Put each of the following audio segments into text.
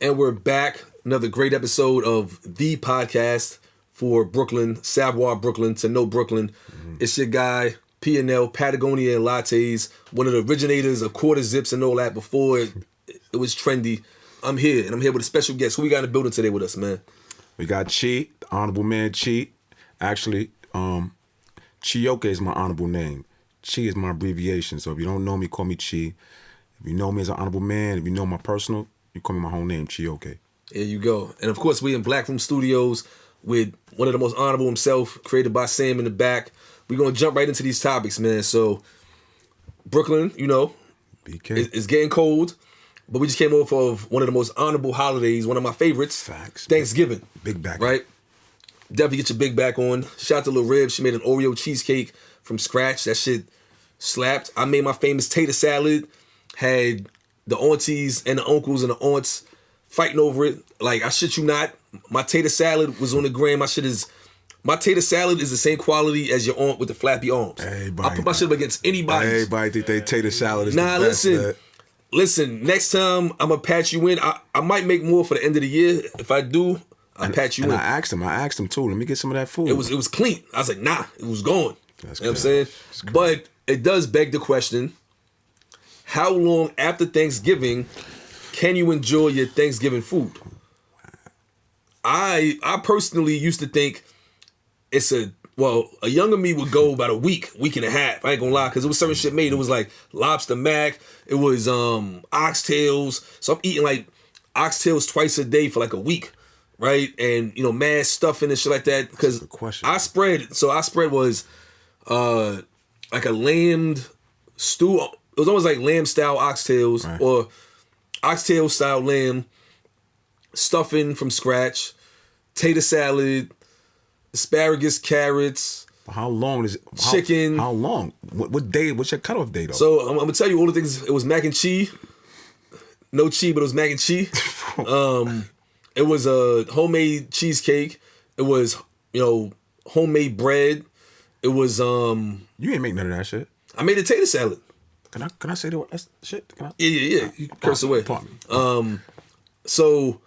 And we're back. Another great episode of the podcast for Brooklyn, Savoir Brooklyn, to know Brooklyn. It's your guy, P&L, Patagonia and Lattes, one of the originators of quarter zips and all that before it was trendy. I'm here, and I'm here with a special guest. Who we got in the building today with us, man? We got Chi, the honorable man Chi. Actually, Chioke is my honorable name. Chi is my abbreviation, so if you don't know me, call me Chi. If you know me as an honorable man, if you know my personal, you call me my whole name, Chioke. There you go. And of course, we in Black Room Studios with one of the most honorable himself, created by Sam in the back. We're going to jump right into these topics, man. So, Brooklyn, you know, it's getting cold, but we just came off of one of the most honorable holidays, one of my favorites. Facts. Thanksgiving. Big back. Right? Definitely get your big back on. Shout out to Lil Rib. She made an Oreo cheesecake from scratch. That shit slapped. I made my famous tater salad. Had the aunties and the uncles and the aunts fighting over it. Like, I shit you not, my tater salad was on the gram. My tater salad is the same quality as your aunt with the flappy arms. I put my shit up against anybody. Everybody think they tater salad is the best. Listen, next time I'm going to patch you in. I might make more for the end of the year. If I do, I'll patch you in. I asked him too, let me get some of that food. It was clean. I was like, nah, it was gone. That's you know what I'm saying? But it does beg the question, how long after Thanksgiving can you enjoy your Thanksgiving food? I personally used to think a younger me would go about a week and a half. I ain't gonna lie, because it was certain shit made. It was like lobster mac. It was oxtails. So I'm eating like oxtails twice a day for like a week, right? And you know, mad stuffing and shit like that. Because I spread was like a lamb stew. It was almost like lamb style oxtails, right, or oxtail style lamb, stuffing from scratch, tater salad, asparagus, carrots. How long is it? Chicken. How long? What day? What's your cutoff day though? So I'm gonna tell you all the things. It was mac and cheese. No cheese, but it was mac and cheese. It was a homemade cheesecake. It was, you know, homemade bread. It was You ain't make none of that shit. I made a tater salad. Can I say that shit? Yeah. You curse away. So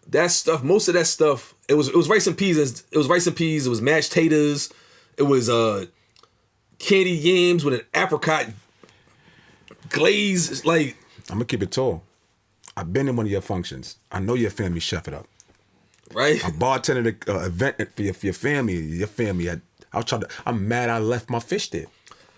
that stuff, most of that stuff, it was rice and peas. It was mashed taters. It was candied yams with an apricot glaze. Like, I'm gonna keep it tall. I've been in one of your functions. I know your family chef it up. Right. I bartended an event for your family. Your family had. I'm mad I left my fish there.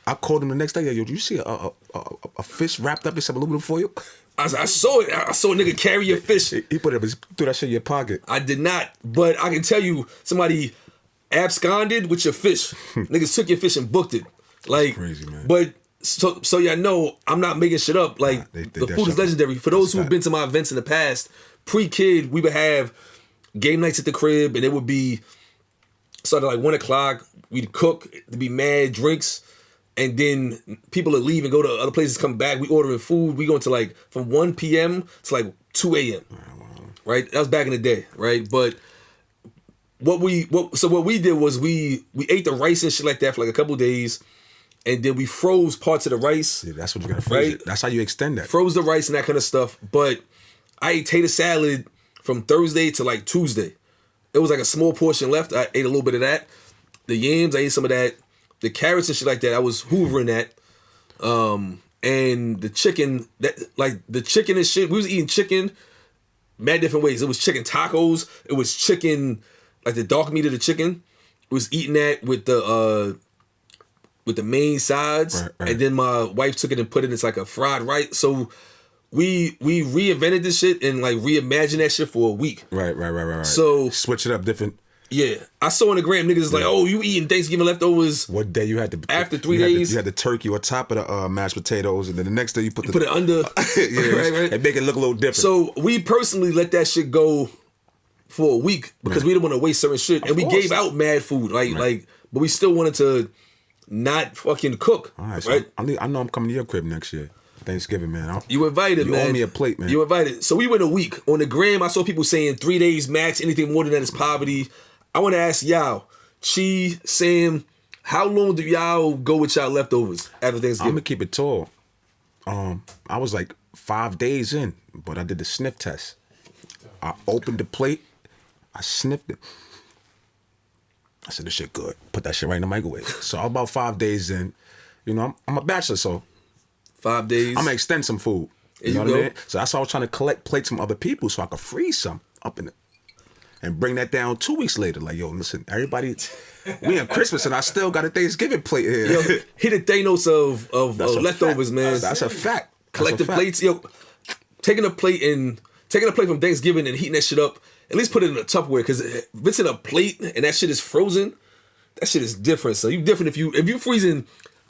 I called him the next day. Yo, did you see a fish wrapped up in some aluminum foil? I saw it. I saw a nigga carry your fish. He threw that shit in your pocket. I did not, but I can tell you, somebody absconded with your fish. Niggas took your fish and booked it. Like, that's crazy, man. But so y'all know, I'm not making shit up. Like, the food is legendary. For those who've been to my events in the past, pre-kid, we would have game nights at the crib, and it would be started like 1 o'clock. We'd cook. There'd be mad drinks. And then people would leave and go to other places, come back. We ordering food. We going to like from 1 p.m. to like 2 a.m. Right? That was back in the day, right? But what we did was we ate the rice and shit like that for like a couple of days, and then we froze parts of the rice. Yeah, that's what you're gonna freeze. Right? That's how you extend that. Froze the rice and that kind of stuff. But I ate tater salad from Thursday to like Tuesday. It was like a small portion left. I ate a little bit of that. The yams, I ate some of that. The carrots and shit like that, I was hoovering that. And the chicken, the chicken and shit, we was eating chicken mad different ways. It was chicken tacos. It was chicken, like the dark meat of the chicken. We was eating that with the main sides. Right. And then my wife took it and put it in like a fried rice. So we reinvented this shit and like reimagined that shit for a week. Right. So switch it up different. Yeah, I saw on the gram niggas like, oh, you eating Thanksgiving leftovers? What day you had to after 3 days? You had the turkey on top of the mashed potatoes, and then the next day you put it under, right, and make it look a little different. So we personally let that shit go for a week because we didn't want to waste certain shit, and we gave out mad food, but we still wanted to not fucking cook. All right, right? So I know I'm coming to your crib next year. Thanksgiving, man. You invited, man. You owe me a plate, man. You invited. So we went a week. On the gram, I saw people saying 3 days max. Anything more than that is poverty. I want to ask y'all, Chi, Sam, how long do y'all go with y'all leftovers after Thanksgiving? I'm going to keep it tall. I was like 5 days in, but I did the sniff test. I opened the plate. I sniffed it. I said, this shit good. Put that shit right in the microwave. So about 5 days in, you know, I'm a bachelor, so 5 days. I'm gonna extend some food. You know what I mean? So that's why I was trying to collect plates from other people so I could freeze some up in it. And bring that down 2 weeks later. Like, yo, listen, everybody, we in Christmas and I still got a Thanksgiving plate here. Yo, he the Thanos of leftovers, man. That's a fact. Collecting plates, yo, taking a plate from Thanksgiving and heating that shit up. At least put it in a Tupperware, because if it's in a plate and that shit is frozen, that shit is different. So you different if you freezing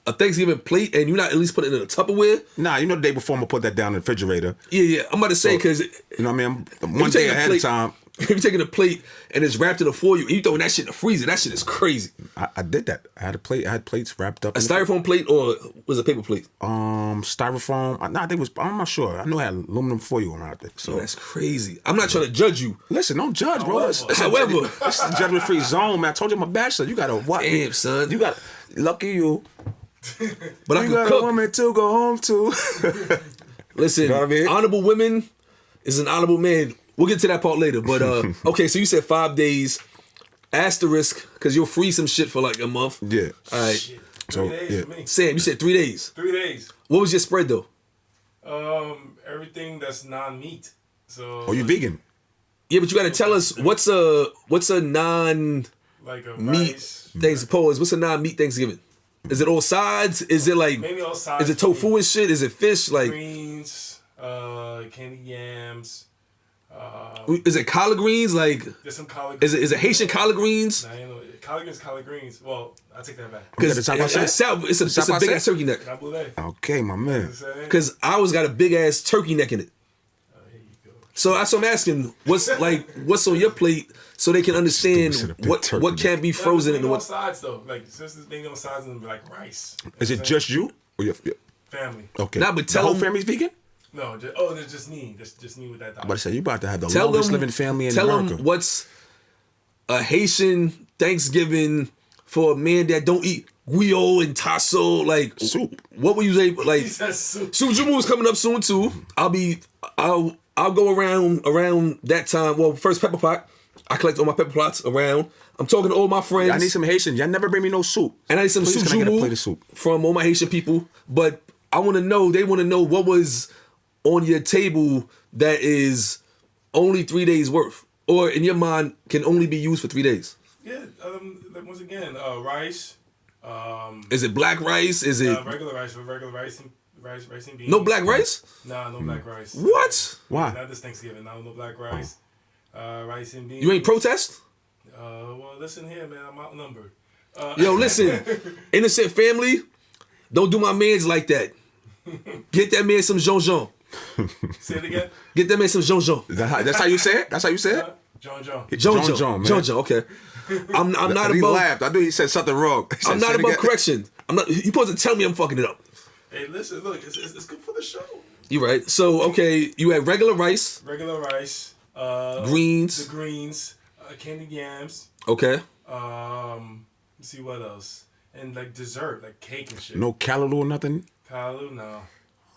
a Thanksgiving plate and you're not at least putting it in a Tupperware. Nah, you know the day before I'm gonna put that down in the refrigerator. Yeah. I'm about to say, because you know what I mean. One day ahead of time. If you're taking a plate and it's wrapped in a foil and you throwing that shit in the freezer, that shit is crazy. I did that. I had plates wrapped up. A styrofoam plate or was it a paper plate? Styrofoam. Nah, I think it was. I'm not sure. I know it had aluminum foil around it. So that's crazy. I'm not trying to judge you. Listen, don't judge, bro. However, it's a judgment-free zone, man. I told you I'm a bachelor. You gotta what? Damn, son. You got lucky you. But I got can cook. A woman to go home to. Listen, you know what I mean? Honorable women is an honorable man. We'll get to that part later. But okay, so you said 5 days, asterisk, because you'll freeze some shit for like a month. Yeah. All right. Shit. 3 days for me. Sam, you said 3 days. 3 days. What was your spread though? Everything that's non-meat. So. Oh, you vegan? Yeah, but you got to tell us what's a non like a meat rice. Thanksgiving. What's a non-meat Thanksgiving? Is it all sides? Is it like maybe all sides? Is it tofu and shit? Is it fish? Like greens, candy yams. Is it collard greens? Like there's some collard greens. Is it Haitian collard greens? Nah, you know, collard greens. Well, I take that back. Because it's a big ass turkey neck. Okay, my man. Because I always got a big ass turkey neck in it. Here you go. So that's what I'm asking. What's on your plate so they can understand what can't be frozen and what sides though. Like since it's being on sides and like rice. Is it just you or your family? Okay. Nah, but tell the whole them, family's vegan? No, there's just me. Just me with that. I'm about to say you about to have the longest living family in America. Tell them what's a Haitian Thanksgiving for a man that don't eat guillo and tasso, like soup. What were you able like? Soup. Jumu is coming up soon too. I'll go around that time. Well, first pepper pot. I collect all my pepper pots around. I'm talking to all my friends. I need some Haitian. Y'all never bring me no soup. And I need some Please, soup can I get a jumu plate of soup from all my Haitian people. But I want to know. They want to know what was on your table that is only 3 days worth, or in your mind can only be used for 3 days. Yeah. Once again, rice. Is it black rice? Is it regular rice and beans? No black rice? Nah, no black rice. What? Why? Not this Thanksgiving. No black rice. Rice and beans. You ain't protest? Well, listen here, man. I'm outnumbered. Yo, listen. Innocent family, don't do my mans like that. Get that man some Jean Jean. Say it again. Get that man some Jean Jean. That's how you say it? That's how you say it? John. Jean Jean, okay. I'm not he above. laughed. I knew he said something wrong. I'm not above correction. You supposed to tell me I'm fucking it up. Hey, listen, look, it's good for the show. You right. So, okay, you had regular rice. Greens. The greens. Candied yams. Okay. Let's see what else. And like dessert, like cake and shit. No callaloo or nothing? Callaloo, no.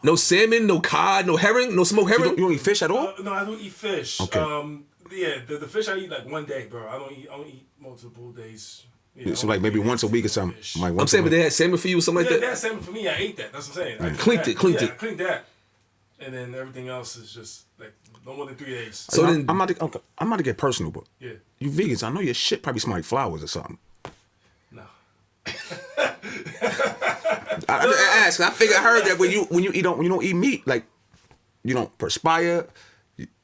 No salmon, no cod, no herring, no smoked herring? You don't eat fish at all? No, I don't eat fish. Okay. Yeah, the fish I eat like one day, bro. I don't eat multiple days. Yeah, so like maybe once a week or something. I'm saying, but they had salmon for you or something like that? They had salmon for me. I ate that. That's what I'm saying. I cleaned it. I cleaned that. And then everything else is just like no more than 3 days. So then I'm about to get personal, but yeah, you vegans, I know your shit probably smell like flowers or something. No. I asked. I heard that when you don't eat meat, like you don't perspire.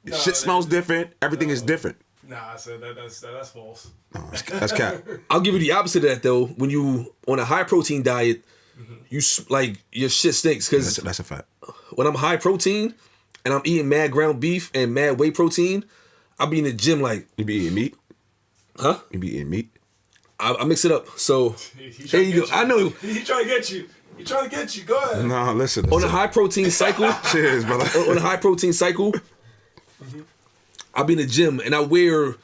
Shit smells different. Everything is different. Nah, I said that's false. No, that's cap. I'll give you the opposite of that though. When you on a high protein diet, you like your shit stinks because that's a fact. When I'm high protein and I'm eating mad ground beef and mad whey protein, I'll be in the gym like. You be eating meat? Huh? You be eating meat? I mix it up. So there you go. I know. He trying to get you. He trying to get you. Go ahead. No, listen. On a high protein cycle. Cheers, brother. On a high protein cycle, I'll be in the gym and I wear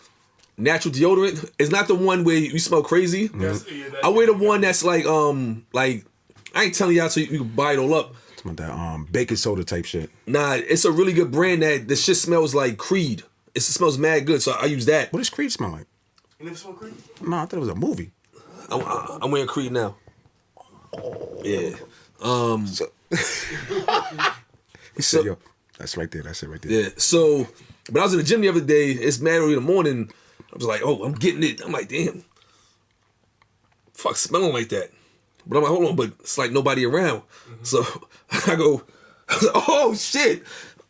natural deodorant. It's not the one where you smell crazy. Mm-hmm. I wear the one that's like I ain't telling y'all so you can buy it all up. Some of that baking soda type shit. Nah, it's a really good brand that the shit smells like Creed. It smells mad good, so I use that. What does Creed smell like? You never smell Creed? No, I thought it was a movie. I'm wearing Creed now. Yeah. He said, yo, that's right there. That's it right there. Yeah. So, but I was in the gym the other day. It's mad early in the morning. I was like, oh, I'm getting it. I'm like, damn. Fuck, smelling like that. But I'm like, hold on, but it's like nobody around. Mm-hmm. So I was like, oh shit.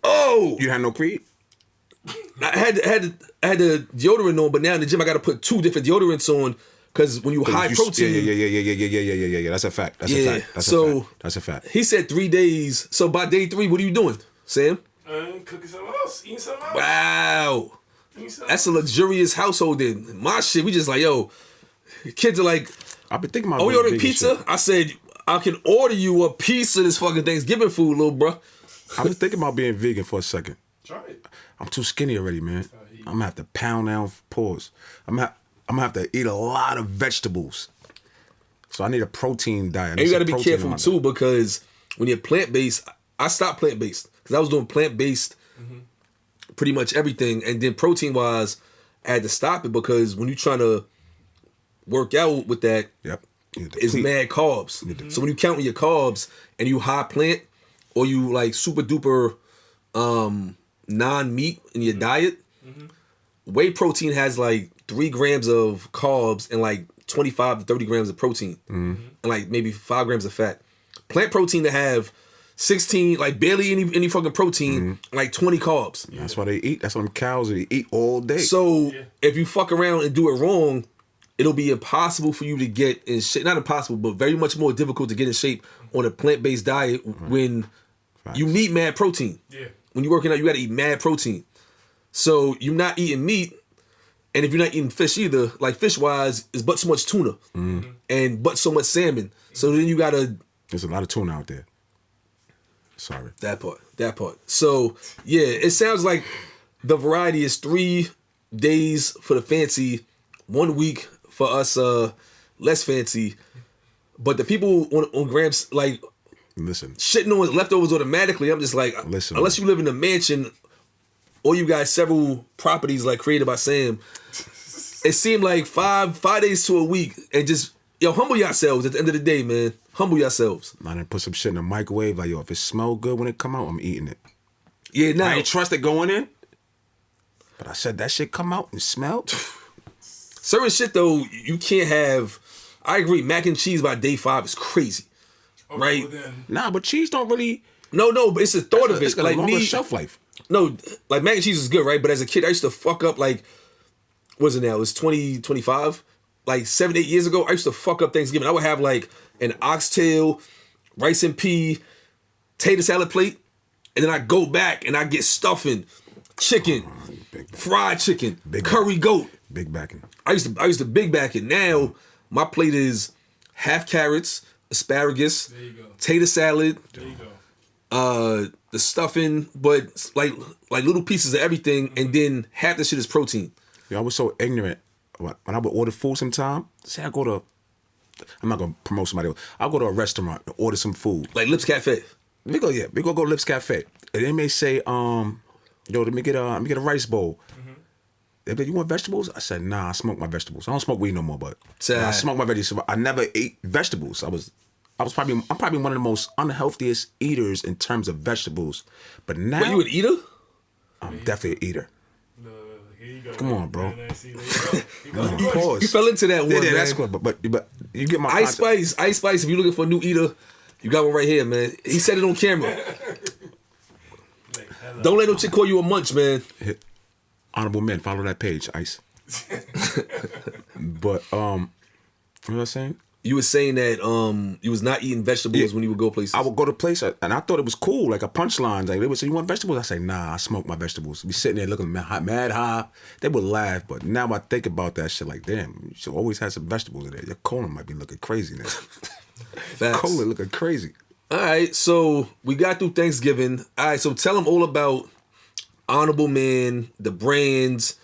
Oh. You had no Creed? I had the deodorant on, but now in the gym I got to put 2 different deodorants on because when you high protein. Yeah. That's a fact. That's a fact. That's a fact. He said 3 days. So by day 3, what are you doing, Sam? Cooking something else, eating something else. Wow. That's a luxurious household then. My shit, we just like, yo, kids are like, I've been thinking about we ordering pizza? Shit. I said, I can order you a piece of this fucking Thanksgiving food, little bro. I was thinking about being vegan for a second. Try it. I'm too skinny already, man. I'm gonna have to pound down pause. I'm gonna have to eat a lot of vegetables. So I need a protein diet. And you gotta be careful too, because when you're plant-based, I stopped plant-based because I was doing plant-based pretty much everything. And then protein-wise, I had to stop it because when you're trying to work out with that, it's mad carbs. So when you count your carbs and you high plant or you like super duper non-meat in your diet, whey protein has like 3 grams of carbs and like 25 to 30 grams of protein and like maybe 5 grams of fat. Plant protein to have 16, like barely any fucking protein, like 20 carbs. Yeah, that's why they eat. That's what them cows they eat all day. So if you fuck around and do it wrong, it'll be impossible for you to get in shape. Not impossible, but very much more difficult to get in shape on a plant-based diet when you need mad protein. Yeah. When you're working out, you got to eat mad protein. So you're not eating meat, and if you're not eating fish either, like fish-wise, is but so much tuna and but so much salmon. So then you got to... There's a lot of tuna out there. Sorry. That part. So, yeah, it sounds like the variety is 3 days for the fancy, 1 week for us less fancy. But the people on Gramps, like, shitting on leftovers automatically, I'm just like, unless you live in a mansion or you got several properties like created by Sam, it seemed like 5 days to a week and just, humble yourselves at the end of the day, man. Humble yourselves. I done put some shit in the microwave. Like, if it smell good when it come out, I'm eating it. Yeah, now. I ain't trust it going in. But I said that shit come out and smell. Certain shit, though, you can't have... I agree, mac and cheese by day 5 is crazy. Right? Nah, but cheese don't really... No, but it's the thought of it. It's got like a longer shelf life. No, like mac and cheese is good, right? But as a kid, I used to fuck up like... What is it now? It's 2025? Like 7, 8 years ago, I used to fuck up Thanksgiving. I would have like an oxtail, rice and pea, tater salad plate, and then I go back and I get stuffing, chicken, fried chicken, curry goat. Big backing. I used to big back it. Now my plate is half carrots, asparagus, tater salad, the stuffing, but like little pieces of everything, and then half the shit is protein. Yeah, I was so ignorant. When I would order food sometime, say I go to, I'm not gonna promote somebody else. I'll go to a restaurant and order some food. Like Lips Cafe. We go to Lips Cafe. And they may say, let me get a rice bowl. They be like, you want vegetables? I said, nah, I smoke my vegetables. I don't smoke weed no more, but I smoke my vegetables. I never ate vegetables. I'm probably one of the most unhealthiest eaters in terms of vegetables. But now, Were you an eater? I'm definitely an eater. Come on, bro. You fell into that one, man. That's good, but you get my Ice Spice. If you're looking for a new eater, you got one right here, man. He said it on camera. Don't let no chick call you a munch, man. Honorable men, follow that page, Ice. But what was I saying? You were saying that you was not eating vegetables when you would go places. I would go to places, and I thought it was cool, like a punchline. Like they would say, "You want vegetables?" I say, "Nah, I smoke my vegetables." Be sitting there looking mad high. They would laugh, but now I think about that shit, like, damn, you should always have some vegetables in there. Your colon might be looking crazy now. Colon looking crazy. All right, so we got through Thanksgiving. All right, so tell them all about Honorable Man, the brands,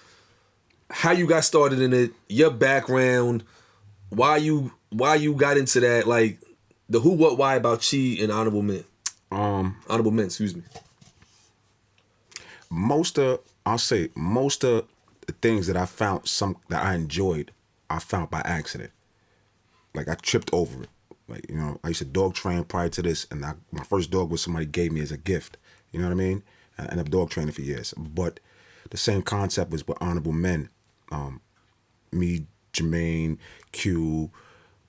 how you got started in it, your background, why you got into that, like the who, what, why about Chi and Honorable Man. Honorable men, excuse me. Most of the things that I found that I enjoyed, I found by accident. Like I tripped over it. Like, you know, I used to dog train prior to this, and my first dog was somebody gave me as a gift. You know what I mean? I ended up dog training for years. But the same concept was with honorable men. Me, Jermaine, Q,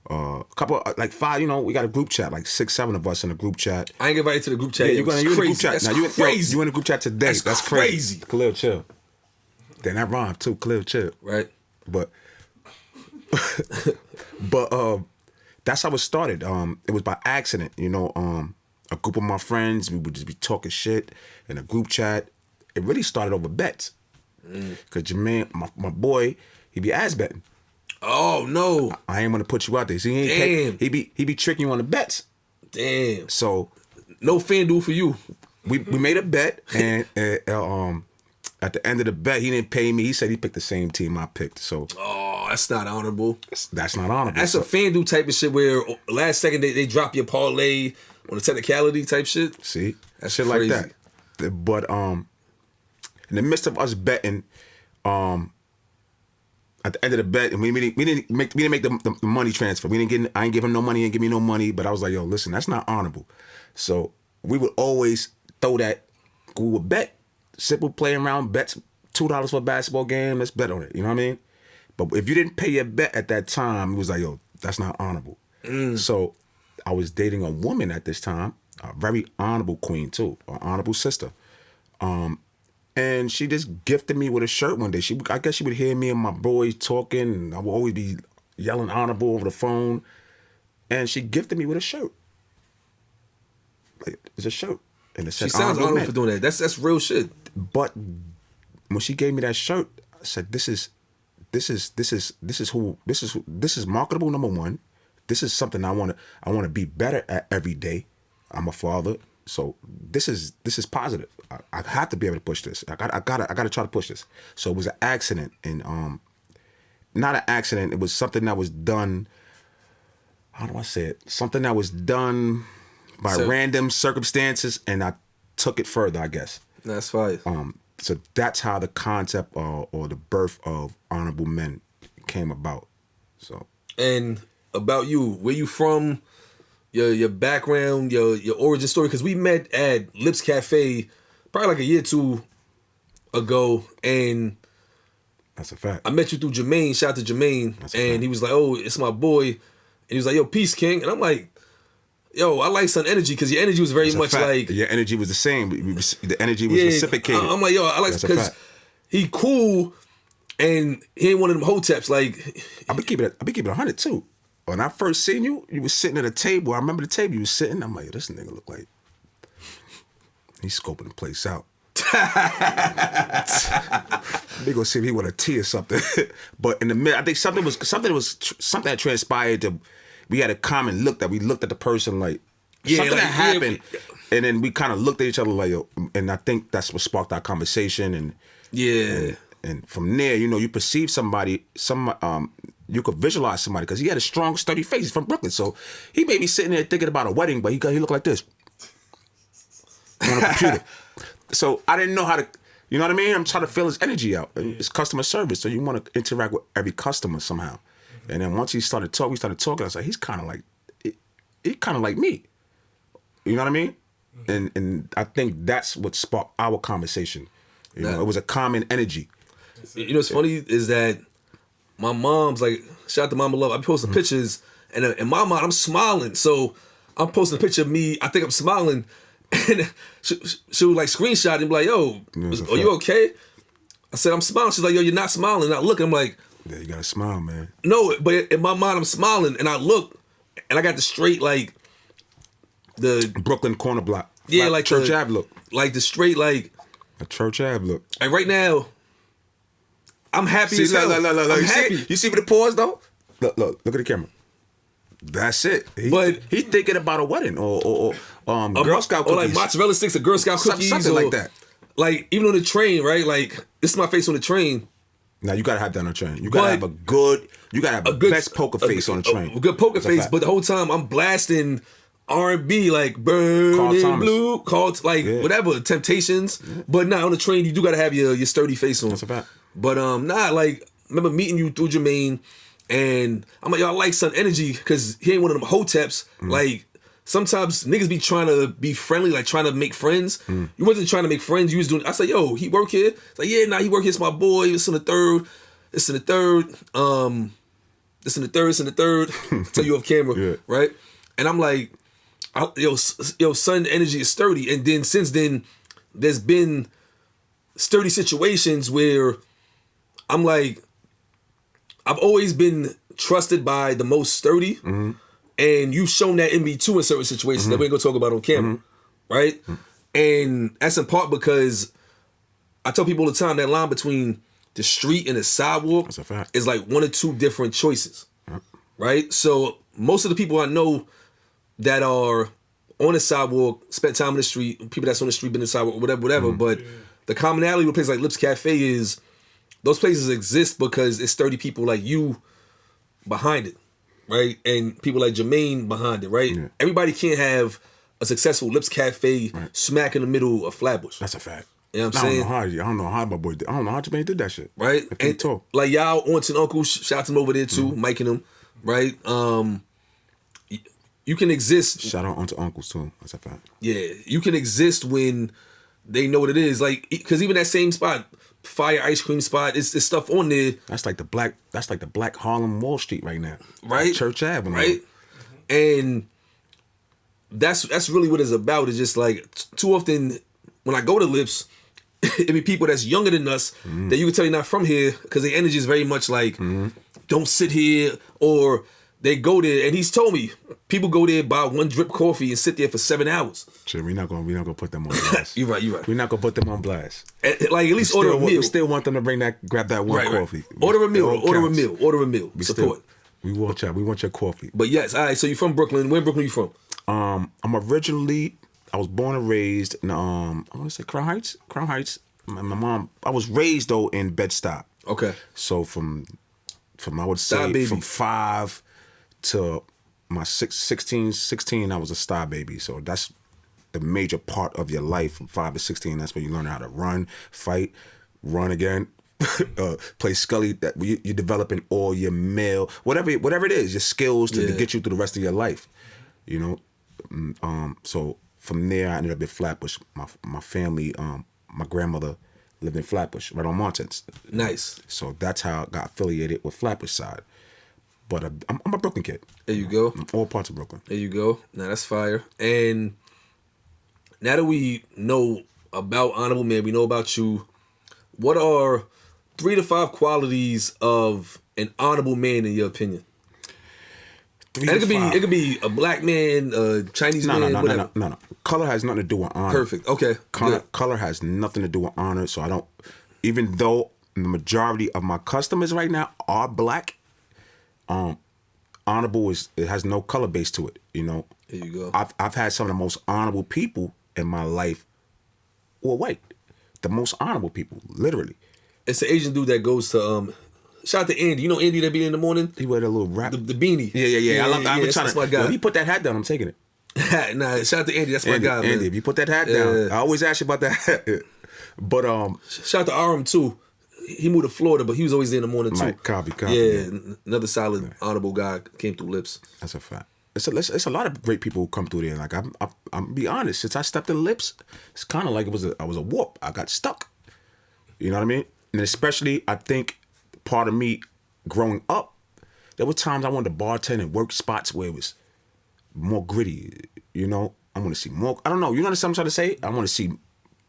a couple, like 5, you know, we got a group chat, like 6, 7 of us in a group chat. I ain't get invited to the group chat. Yeah, you're in the group chat. That's now, crazy. You in the group chat today. That's crazy. Khalil, chill. Then that rhymed too. Khalil, chill. Right. But that's how it started. It was by accident, you know. A group of my friends, we would just be talking shit in a group chat. It really started over bets. Cause Jermaine, my boy, he be ass betting. Oh no! I ain't want to put you out there. See, he be tricking you on the bets. Damn. So no FanDuel for you. We made a bet, and at the end of the bet, he didn't pay me. He said he picked the same team I picked. So that's not honorable. That's not honorable. That's a FanDuel type of shit where last second they drop your parlay on a technicality type shit. See, that's shit crazy. like that. But in the midst of us betting, at the end of the bet, and we didn't make the money transfer. I ain't give him no money, he ain't give me no money. But I was like, yo, listen, that's not honorable. So we would always throw that. We would bet, simple playing around bets, $2 for a basketball game. Let's bet on it. You know what I mean? But if you didn't pay your bet at that time, it was like, yo, that's not honorable. So I was dating a woman at this time, a very honorable queen too, an honorable sister. And she just gifted me with a shirt one day. I guess she would hear me and my boys talking, and I would always be yelling honorable over the phone. And she gifted me with a shirt. Like, it's a shirt. And it said she sounds honorable for doing that. That's real shit. But when she gave me that shirt, I said, this is marketable, number one. This is something I want to be better at every day. I'm a father. So this is positive. I have to be able to push this. I gotta try to push this. So it was an accident, and not an accident. It was something that was done. How do I say it? Something that was done by random circumstances, and I took it further, I guess. That's fine. So that's how the concept or the birth of Honorable Men came about. So. And about you, where you from? Your background, your origin story, because we met at Lips Cafe probably like a year or two ago, and that's a fact. I met you through Jermaine. Shout out to Jermaine, and he was like, "Oh, it's my boy," and he was like, "Yo, peace, King," and I'm like, "Yo, I like Sun Energy because your energy was very much like your energy was the same. The energy was reciprocated." I'm like, "Yo, I like because he cool, and he ain't one of them hoteps." Like, I be keeping it 100 too. When I first seen you, you was sitting at a table. I remember the table you was sitting. I'm like, this nigga look like he's scoping the place out. They gonna see if he want a tea or something. But in the middle, I think something that transpired. We had a common look that we looked at the person like something that happened, and then we kind of looked at each other like, yo, and I think that's what sparked our conversation. And from there, you know, you perceive somebody, you could visualize somebody because he had a strong, sturdy face. He's from Brooklyn, so he may be sitting there thinking about a wedding, but he looked like this on a computer. So I didn't know how to, you know what I mean? I'm trying to feel his energy out. It's customer service, so you want to interact with every customer somehow. And then once we started talking. I was like, he's kind of like me. You know what I mean? And I think that's what sparked our conversation. You know, it was a common energy. You know what's funny is that my mom's like, shout out to Mama Love. I posting pictures, and in my mind, I'm smiling. So I'm posting a picture of me. I think I'm smiling, and she would like screenshot and be like, "Yo, are you okay?" I said, "I'm smiling." She's like, "Yo, you're not smiling." And I look, and I'm like, "Yeah, you gotta smile, man." No, but in my mind, I'm smiling, and I look, and I got the straight like the Brooklyn corner block. Yeah, like Church Ave look. Like the straight like a Church Ave look. And right now, I'm happy as hell. Look, I'm happy. You see with the pause though? Look at the camera. That's it. He thinking about a wedding or Girl Scout cookies. Or like mozzarella sticks or Girl Scout cookies. Something like that. Like even on the train, right? Like this is my face on the train. Now you gotta have that on the train. You gotta have a good best poker face on the train. A good poker face, but the whole time I'm blasting R&B, like Burning Blue, whatever, Temptations. Yeah. But on the train, you do gotta have your sturdy face on. That's a fact. But remember meeting you through Jermaine, and I'm like, yo, I like Son Energy, because he ain't one of them hoteps. Like, sometimes niggas be trying to be friendly, like trying to make friends. You wasn't trying to make friends, you was doing, I said, yo, he work here? It's like, yeah, he work here, it's my boy, it's in the third. Tell you off camera, right? And I'm like, yo, Son Energy is sturdy. And then since then, there's been sturdy situations where I'm like, I've always been trusted by the most sturdy, and you've shown that in me too in certain situations that we ain't gonna talk about on camera, right? And that's in part because I tell people all the time that line between the street and the sidewalk is like one or two different choices, right? So most of the people I know that are on the sidewalk, spent time on the street, people that's on the street, been in the sidewalk, whatever. But the commonality with a place like Lips Cafe is those places exist because it's 30 people like you behind it, right? And people like Jermaine behind it, right? Yeah. Everybody can't have a successful Lips Cafe smack in the middle of Flatbush. That's a fact. You know what I'm saying? I don't know how my boy did. I don't know how Jermaine did that shit. Right? And talk. Like y'all aunts and uncles, shout them over there too, Mike and them, right? You can exist. Shout out aunts and uncles too. That's a fact. Yeah, you can exist when they know what it is. Like, because even that same spot, Fire Ice Cream spot, it's stuff on there. That's like the black Harlem Wall Street right now. Right? Like Church Avenue. Right? And that's really what it's about. It's just like too often when I go to Lips, it be people that's younger than us that you can tell you're not from here because their energy is very much like, don't sit here, or they go there, and he's told me people go there, buy one drip coffee and sit there for 7 hours. Sure, we're not gonna put them on blast. You're right. We're not gonna put them on blast. Like at least order a meal. We still want them to grab that one coffee. Order a meal. Support. We want your coffee. But yes, all right. So you're from Brooklyn. Where in Brooklyn you from? I was born and raised in I want to say Crown Heights. My mom. I was raised though in Bed-Stuy. Okay. So from I would say from 5 to my 16, I was a star baby. So that's the major part of your life from 5 to 16. That's where you learn how to run, fight, run again, play Scully. That you're developing all your male, whatever it is, your skills to get you through the rest of your life. You know, so from there I ended up in Flatbush. My family, my grandmother lived in Flatbush, right on Martins. Nice. So that's how I got affiliated with Flatbush side. But I'm a Brooklyn kid. There you go. I'm all parts of Brooklyn. There you go. Now that's fire. And now that we know about Honorable Man, we know about you, what are 3 to 5 qualities of an honorable man in your opinion? And it could be a black man, a Chinese man, whatever. No. Color has nothing to do with honor. Perfect. Okay. Color has nothing to do with honor. So I don't, even though the majority of my customers right now are black, honorable it has no color base to it. You know. There you go. I've had some of the most honorable people in my life who are white. The most honorable people, literally. It's the Asian dude that goes to shout out to Andy. You know Andy that be in the morning? He wear that little wrap. The beanie. Yeah. I've been trying to. My guy. If he put that hat down, I'm taking it. Nah, shout out to Andy. That's my guy. Andy, man. if you put that hat down, I always ask you about that hat. But shout out to Aram too. He moved to Florida, but he was always there in the morning too. Copy. Yeah, another solid, honorable guy came through Lips. That's a fact. It's a lot of great people who come through there. Like I'm be honest, since I stepped in Lips, it's kind of like I was a warp. I got stuck. You know what I mean? And especially, I think part of me growing up, there were times I wanted to bartend and work spots where it was more gritty. You know, I want to see more. I don't know. You know what I'm trying to say? I want to see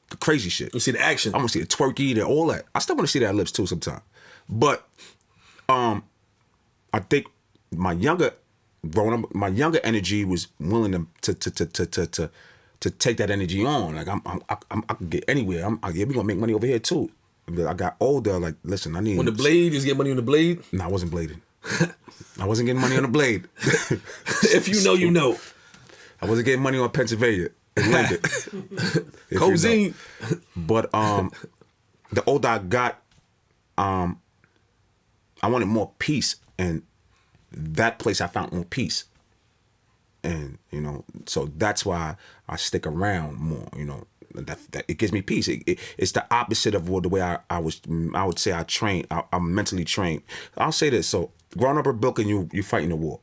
the crazy shit. You see the action. I want to see the twerky, all that. I still want to see that at Lips too sometimes. But I think my younger energy was willing to take that energy on. Like I can get anywhere. We gonna make money over here too. I got older. Like, listen, I need. On the blade, you just get money on the blade. No, I wasn't blading. I wasn't getting money on the blade. If you know, you know. I wasn't getting money on Pennsylvania. Cozy. But the older I got, I wanted more peace, and that place I found more peace. And, you know, so that's why I stick around more, you know. That it gives me peace. It's the opposite of the way I would say I train. I'm mentally trained. I'll say this. So growing up in Brooklyn, you fighting the war.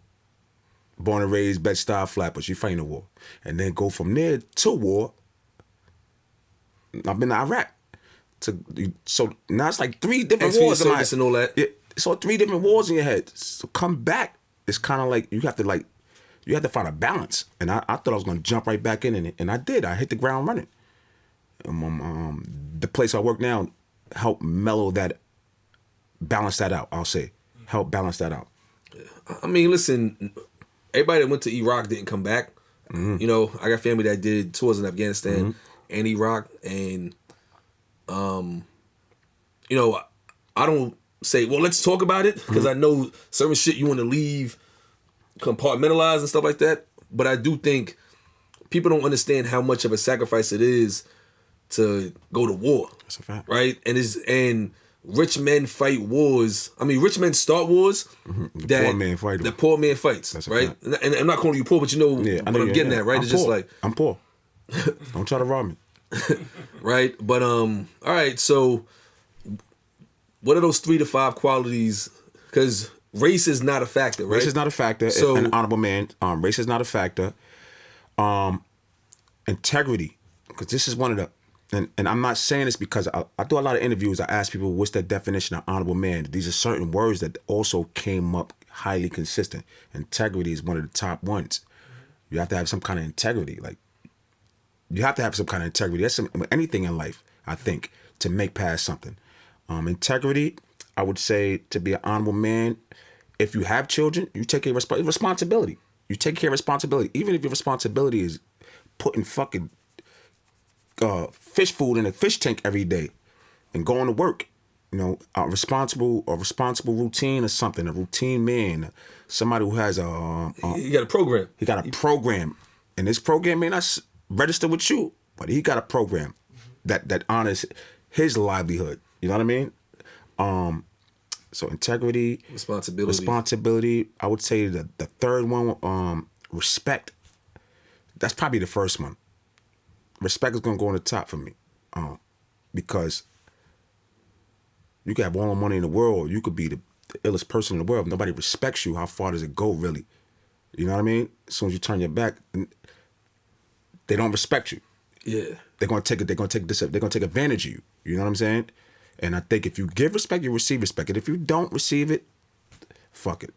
Born and raised, Bed-Stuy, Flatbush, you fighting the war. And then go from there to war. I've been to Iraq. So now it's like 3 different wars in my head. And all that. Yeah, so 3 different wars in your head. So come back, it's kind of like you have to find a balance. And I thought I was going to jump right back in it, and I did. I hit the ground running. The place I work now helped balance that out, I'll say. Help balance that out. I mean, listen, everybody that went to Iraq didn't come back. Mm-hmm. You know, I got family that did tours in Afghanistan and Iraq, and you know, I don't say, well, let's talk about it, because I know certain shit you want to leave compartmentalized and stuff like that. But I do think people don't understand how much of a sacrifice it is to go to war. That's a fact. Right? And rich men fight wars. I mean, rich men start wars. The poor man fight. The poor man fights. That's right? And I'm not calling you poor, but you know what I'm getting at, right? I'm it's poor. Just like, I'm poor. Don't try to rob me. Right? But all right, so what are those 3 to 5 qualities? Because race is not a factor, right? Race is not a factor. So, an honorable man. Race is not a factor. Integrity, because this is one of the, and I'm not saying this because I do a lot of interviews. I ask people, what's the definition of honorable man? These are certain words that also came up highly consistent. Integrity is one of the top ones. You have to have some kind of integrity. Like, you have to have some kind of integrity. That's anything in life, I think, to make past something. Integrity, I would say, to be an honorable man, if you have children, you take a responsibility. You take care of responsibility. Even if your responsibility is putting fucking fish food in a fish tank every day and going to work. You know, a responsible routine or something, a routine man, somebody who has he got a program. He got a program. And this program may not register with you, but he got a program that honors his livelihood. You know what I mean? So integrity, responsibility. I would say the third one, respect. That's probably the first one. Respect is gonna go on the top for me, because you can have all the money in the world. You could be the illest person in the world. If nobody respects you, how far does it go, really? You know what I mean? As soon as you turn your back, they don't respect you. Yeah, they're gonna take advantage of you. You know what I'm saying? And I think if you give respect, you receive respect. And if you don't receive it, fuck it.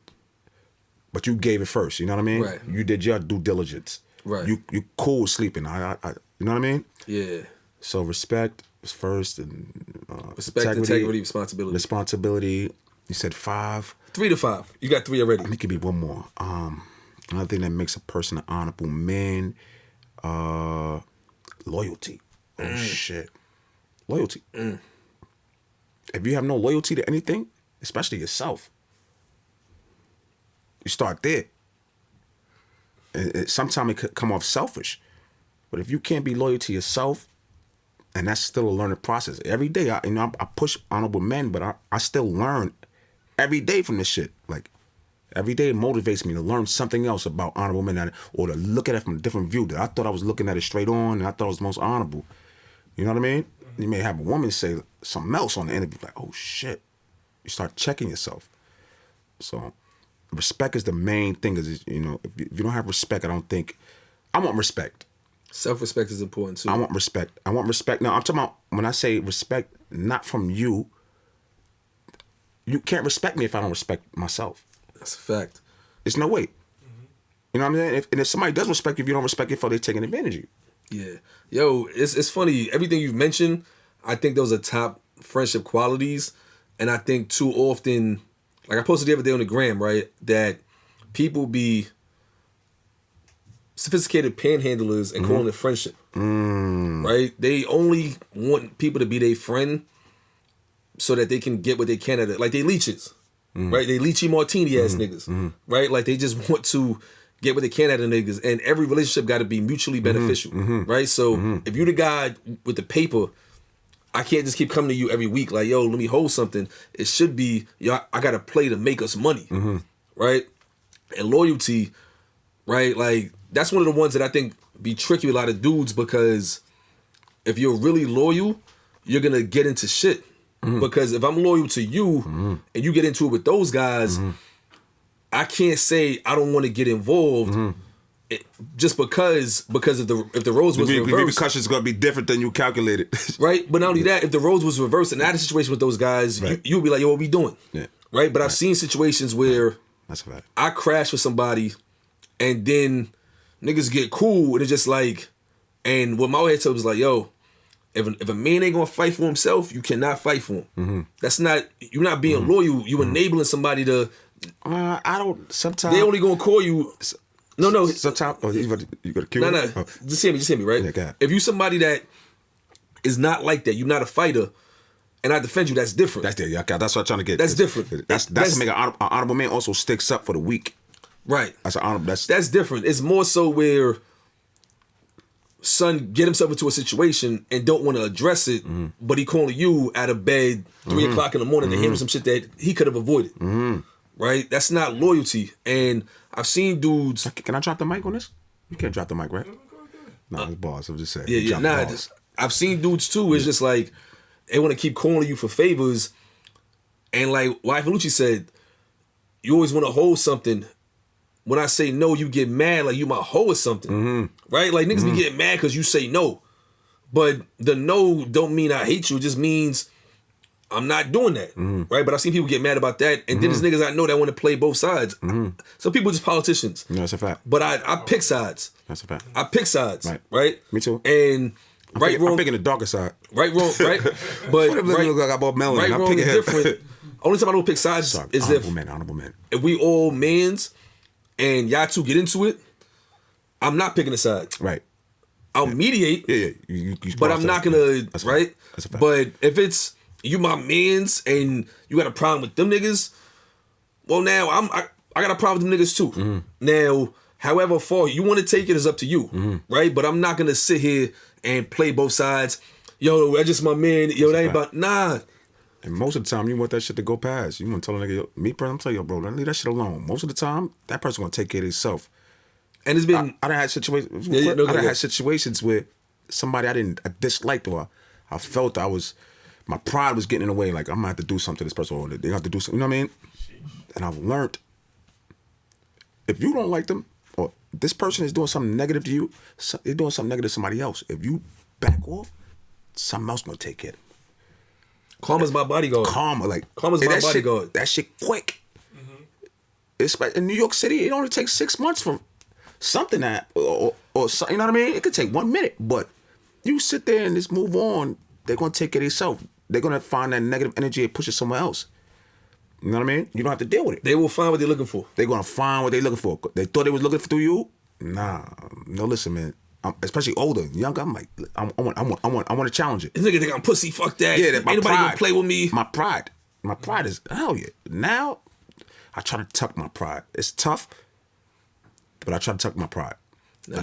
But you gave it first. You know what I mean? Right. You did your due diligence. Right. You cool sleeping. I you know what I mean? Yeah. So respect is first, and respect, integrity, responsibility. Responsibility. You said 5. 3 to 5. You got 3 already. Let me give you one more. Another thing that makes a person an honorable man, loyalty. Oh shit. Loyalty. If you have no loyalty to anything, especially yourself, you start there. Sometimes it could come off selfish. But if you can't be loyal to yourself, and that's still a learning process. Every day, I push honorable men, but I still learn every day from this shit. Like, every day it motivates me to learn something else about honorable men, or to look at it from a different view. That I thought I was looking at it straight on, and I thought it was most honorable. You know what I mean? You may have a woman say something else on the interview, like, oh shit. You start checking yourself. So respect is the main thing. Is, you know, if you don't have respect, I want respect. Self-respect is important too. I want respect. Now, I'm talking about, when I say respect, not from you. You can't respect me if I don't respect myself. That's a fact. There's no way. You know what I'm saying? If somebody does respect you, if you don't respect it, they're taking advantage of you. Yeah. Yo, it's funny. Everything you've mentioned, I think those are top friendship qualities. And I think too often, like I posted the other day on the gram, right, that people be sophisticated panhandlers and calling it friendship. Right? They only want people to be their friend so that they can get what they can at it. Like they leeches. Right? They leechy martini ass niggas. Right? Like they just want to get what they can out of niggas, and every relationship got to be mutually beneficial, right? So if you the guy with the paper, I can't just keep coming to you every week like, yo, let me hold something. It should be, yo, I got to play to make us money, right? And loyalty, right? Like, that's one of the ones that I think be tricky with a lot of dudes, because if you're really loyal, you're going to get into shit. Because if I'm loyal to you and you get into it with those guys, I can't say I don't want to get involved just because if the roles was reversed. The repercussions going to be different than you calculated. Right? But not only that, if the roles was reversed and I had a situation with those guys, you would be like, yo, what we doing? Yeah. Right? But I've seen situations where that's a fact. I crash with somebody and then niggas get cool and it's just like, and what my head told was like, yo, if a man ain't gonna fight for himself, you cannot fight for him. That's not, you're not being loyal. You enabling somebody to. I don't. Sometimes they only gonna call you. No. Sometimes you got to kill. No. Oh. Just hear me, right? Yeah, if you somebody that is not like that, you're not a fighter, and I defend you, that's different. That's what I'm trying to get. That's different. That's make an honorable man also sticks up for the weak. Right. That's an honorable. That's different. It's more so where son get himself into a situation and don't want to address it, but he calling you out of bed 3 o'clock in the morning to handle some shit that he could have avoided. Right? That's not loyalty. And I've seen dudes. Can I drop the mic on this? You can't drop the mic, right? No, it's boss. I'm just saying. Yeah. Nah, I've seen dudes too. It's just like they want to keep calling you for favors, and like Wife Lucci said, you always want to hold something. When I say no, you get mad like you my hoe or something, right? Like niggas be getting mad because you say no, but the no don't mean I hate you. It just means I'm not doing that, right? But I've seen people get mad about that, and then there's niggas I know that want to play both sides. Some people just politicians. No, that's a fact. But I pick sides. That's a fact. I pick sides, right? Me too. And I'm picking the darker side. Right, wrong, right? But I got melanin. Right, wrong is different. Only time I don't pick sides is honorable man. If we all mans and y'all two get into it, I'm not picking a side. Right. I'll mediate. Yeah. You but I'm not gonna. That's right. That's a fact. But if it's you my mans and you got a problem with them niggas, well now I got a problem with them niggas too. Now, however far you want to take it is up to you, right? But I'm not gonna sit here and play both sides. Yo, that's just my man. Yo, that ain't about nah. And most of the time, you want that shit to go past. You want to tell a nigga, yo, me personally, I'm telling you, bro, leave that shit alone. Most of the time, that person gonna take care of himself. And it's been I done had situations. Had situations where somebody I disliked or I felt my pride was getting in the way. Like I'm gonna have to do something to this person, or they have to do something. You know what I mean? And I've learned if you don't like them, or this person is doing something negative to you, they're doing something negative to somebody else. If you back off, something else gonna take care of them. Karma's my bodyguard. Karma's my bodyguard. That shit quick. It's in New York City, it only takes 6 months for something that, or you know what I mean? It could take 1 minute, but you sit there and just move on. They're gonna take care of themselves. They're gonna find that negative energy and push it somewhere else. You know what I mean? You don't have to deal with it. They will find what they're looking for. They're gonna find what they're looking for. They thought they was looking through you. Nah, no. Listen, man. Especially older, younger. I'm like, I want to challenge it. This nigga think I'm pussy. Fuck that. Yeah, that ain't nobody gonna play with me. My pride is hell yeah. Now, I try to tuck my pride. It's tough, but I try to tuck my pride. No,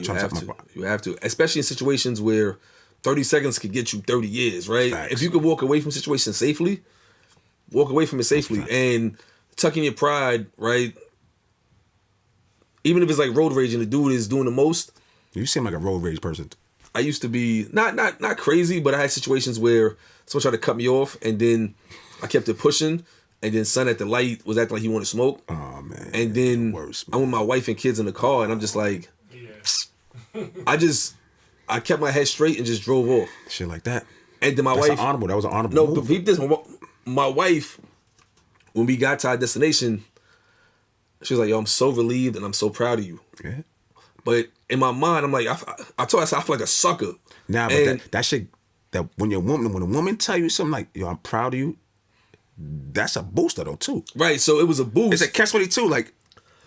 you have to, especially in situations where 30 seconds could get you 30 years, right? Facts. If you can walk away from situations safely, walk away from it safely, and tucking your pride, right? Even if it's like road rage and the dude is doing the most. You seem like a road rage person. I used to be not crazy, but I had situations where someone tried to cut me off, and then I kept it pushing, and then son at the light was acting like he wanted to smoke. Oh man! And then I'm with my wife and kids in the car, and I'm just like, I kept my head straight and just drove off. Shit like that. And then that was an honorable move. But peep this. My wife, when we got to our destination, she was like, yo, I'm so relieved and I'm so proud of you. Yeah. But in my mind, I'm like, I told her, I said, I feel like a sucker. Nah, but that shit, that when a woman tell you something like, yo, I'm proud of you, that's a booster though too. Right, so it was a boost. It's a catch-22. Like,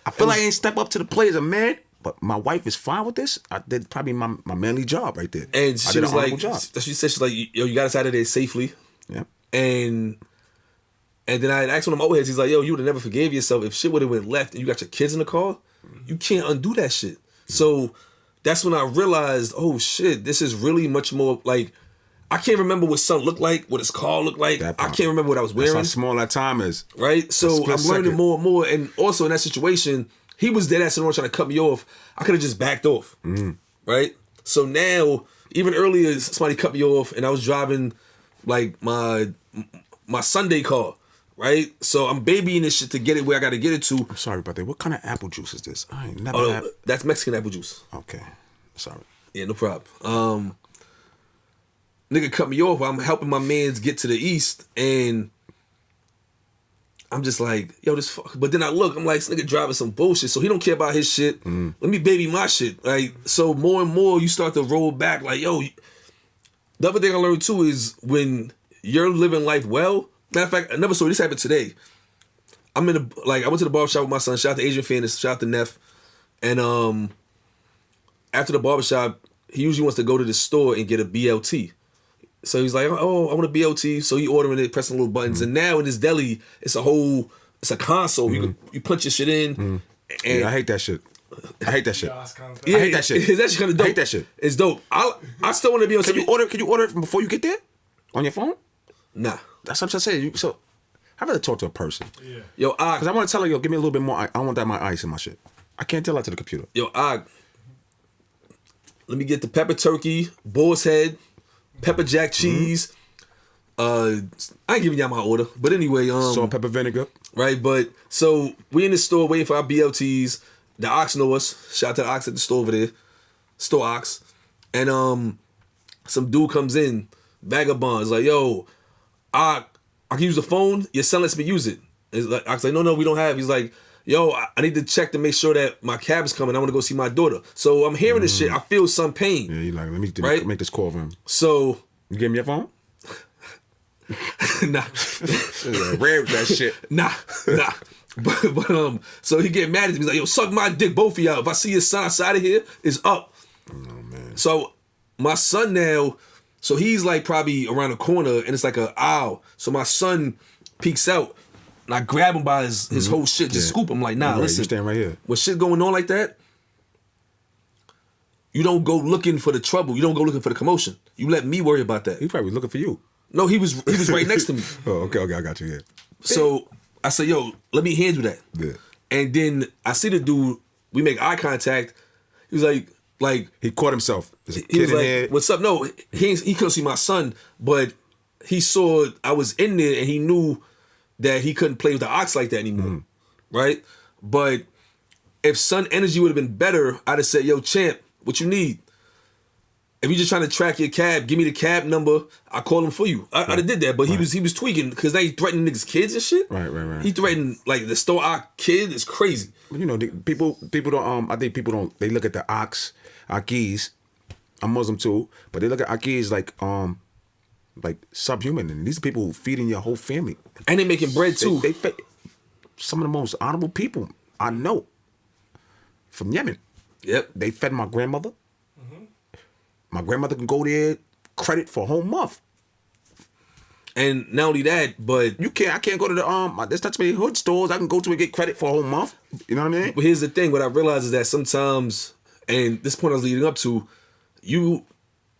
I feel like I ain't step up to the plate as a man, but my wife is fine with this. I did probably my manly job right there. And she was like, she said, she's like, yo, you got us out of there safely. Yeah. And then I asked one of my old heads, he's like, yo, you would have never forgave yourself if shit would have went left and you got your kids in the car. You can't undo that shit. So that's when I realized, oh shit, this is really much more like, I can't remember what son looked like, what his car looked like. I can't remember what I was wearing. That's how small that time is. Right? So I'm learning more and more. And also in that situation, he was dead ass and trying to cut me off. I could have just backed off, right? So now, even earlier, somebody cut me off, and I was driving like my Sunday car, right? So I'm babying this shit to get it where I got to get it to. I'm sorry about that. What kind of apple juice is this? I ain't never had. That's Mexican apple juice. Okay, sorry. Yeah, no problem. Nigga cut me off. I'm helping my mans get to the east, and I'm just like, yo, this fuck. But then I look, I'm like, this nigga driving some bullshit, so he don't care about his shit. Let me baby my shit. Like, so more and more you start to roll back, like, yo. The other thing I learned too is when you're living life well. Matter of fact, another story. This happened today. I went to the barbershop with my son. Shout out to Adrian Fannis. Shout out to Neff. And after the barbershop, he usually wants to go to the store and get a BLT. So he's like, oh, I want a BLT. So he ordering it, pressing little buttons. And now in this deli, it's a console. You punch your shit in. And yeah, I hate that shit. I hate that shit. Yeah, I hate that shit. It's actually kind of dope. I hate that shit. It's dope. I still want to be on. Can you order it before you get there? On your phone? Nah. That's what I'm saying. So I'd rather talk to a person. Yeah. Yo, because I want to tell her, yo, give me a little bit more. I want that my ice in my shit. I can't tell that to the computer. Yo, let me get the pepper turkey, boar's head, pepper jack cheese. I ain't giving y'all my order, but anyway, salt, pepper, vinegar. Right, but so we in the store waiting for our BLTs. The ox know us. Shout out to the ox at the store over there, store ox, and some dude comes in, vagabonds like, yo, I can use the phone. Your son lets me use it. It's like, I was like, no, we don't have. He's like, yo, I need to check to make sure that my cab is coming. I want to go see my daughter. So I'm hearing this shit. I feel some pain. Yeah, you like, let me make this call for him. So you give me your phone? Nah. Rare with that shit. Nah. But so he get mad at me. He's like, yo, suck my dick, both of y'all. If I see your son outside of here, it's up. Oh, man. So my son now, so he's like probably around the corner and it's like a aisle. So my son peeks out and I grab him by his whole shit, just scoop him like, nah, right, listen. You stand right here. When shit going on like that, you don't go looking for the trouble. You don't go looking for the commotion. You let me worry about that. He probably looking for you. No, he was right next to me. Oh, okay, I got you here. So I said, yo, let me handle that. Yeah. And then I see the dude, we make eye contact. He was like he caught himself. There's a he kid was in like, there. what's up? No, he couldn't see my son, but he saw I was in there and he knew that he couldn't play with the ox like that anymore. Right? But if son energy would have been better, I'd have said, yo, champ, what you need? If you're just trying to track your cab, give me the cab number. I'll call him for you. I'd have did that, but he was tweaking because they threatening niggas' kids and shit. Right. He threatened like the store ox kid is crazy. You know, people don't. I think people don't. They look at the Akis. I'm Muslim too, but they look at Akis like subhuman, and these are people who feeding your whole family. And they making bread too. They some of the most honorable people I know from Yemen. Yep. They fed my grandmother. My grandmother can go there, credit for a whole month. And not only that, but I can't go to there's not too many hood stores I can go to and get credit for a whole month. You know what I mean? But here's the thing, what I realize is that sometimes, and this point I was leading up to, you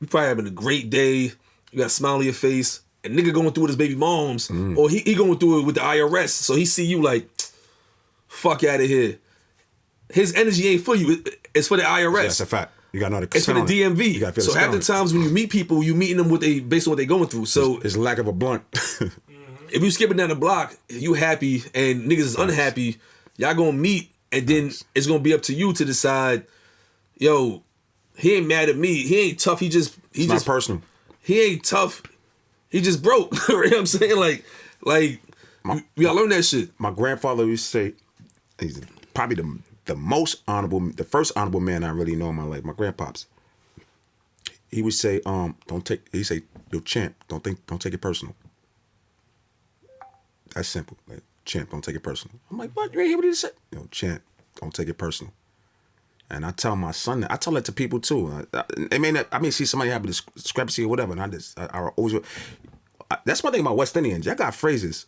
probably having a great day, you got a smile on your face, and nigga going through with his baby moms, or he going through it with the IRS, so he see you like, fuck out of here. His energy ain't for you, it's for the IRS. Yeah, that's a fact. You got to know the it's for the DMV. So half the times when you meet people, you meeting them based on what they going through. So it's lack of a blunt. If you skipping down the block, you happy and niggas is unhappy, y'all gonna meet and then it's gonna be up to you to decide, yo, he ain't mad at me. He ain't tough. It's just personal. He ain't tough. He just broke. You know what I'm saying? Like we gotta learn that shit. My grandfather used to say, he's probably the most honorable, the first honorable man I really know in my life, my grandpops. He would say, he'd say, yo, champ, don't take it personal. That's simple. Like, champ, don't take it personal. I'm like, what? You ain't hear what he said? Yo, champ, don't take it personal. And I tell my son that. I tell that to people too. I may see somebody have a discrepancy or whatever, and I always, that's one thing about West Indians. Y'all got phrases.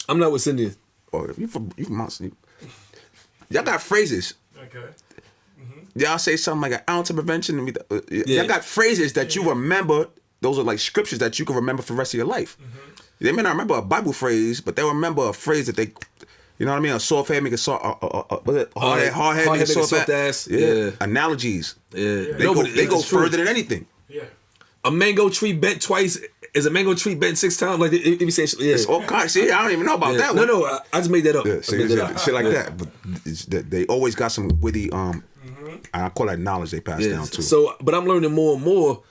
I'm not West Indian. Or if you from y'all got phrases. Okay. Mm-hmm. Y'all say something like an ounce of prevention. Y'all got phrases that you remember. Those are like scriptures that you can remember for the rest of your life. Mm-hmm. They may not remember a Bible phrase, but they'll remember a phrase that You know what I mean? A soft head make a soft, hard head make a soft ass. Yeah. Analogies. Yeah. They go further than anything. Yeah. A mango tree bent twice is a mango tree bent 6 times. Like they be saying, yeah. It's all kinds. See, I don't even know about that one. No, I just made that up. Yeah, shit like that. But they always got some witty. I call that knowledge they pass down too. So, but I'm learning more and more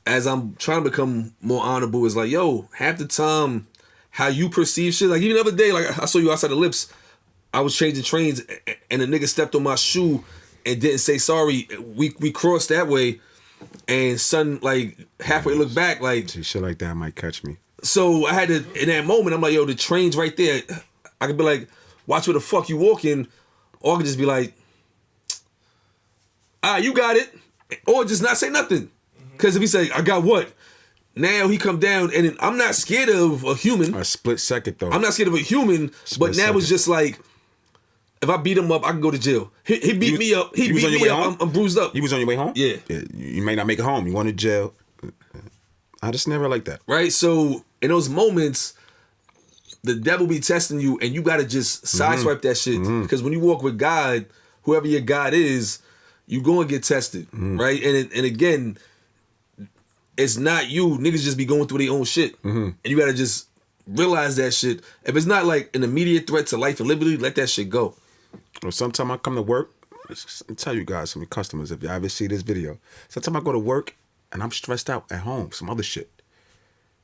as I'm trying to become more honorable. Is like, yo, half the time, how you perceive shit. Like even the other day, like I saw you outside the Lips. I was changing trains and a nigga stepped on my shoe and didn't say sorry. We crossed that way, and son, like halfway looked back, like shit like that might catch me. So I had to, in that moment, I'm like, yo, the train's right there. I could be like, watch where the fuck you walking, or I could just be like, you got it, or just not say nothing. Because if he say, I got what? Now he come down, and I'm not scared of a human. A split second, though. I'm not scared of a human, but now it's just like, if I beat him up, I can go to jail. He beat me up. He beat me up. I'm bruised up. You was on your way home? Yeah. You may not make it home. You went to jail. I just never like that. Right? So, in those moments, the devil be testing you, and you got to just sideswipe that shit. Because when you walk with God, whoever your God is, you go and get tested. Right? And again, it's not you. Niggas just be going through their own shit. And you got to just realize that shit. If it's not like an immediate threat to life and liberty, let that shit go. Well, sometimes I come to work, I'll tell you guys, some customers, if you ever see this video, sometimes I go to work and I'm stressed out at home, some other shit.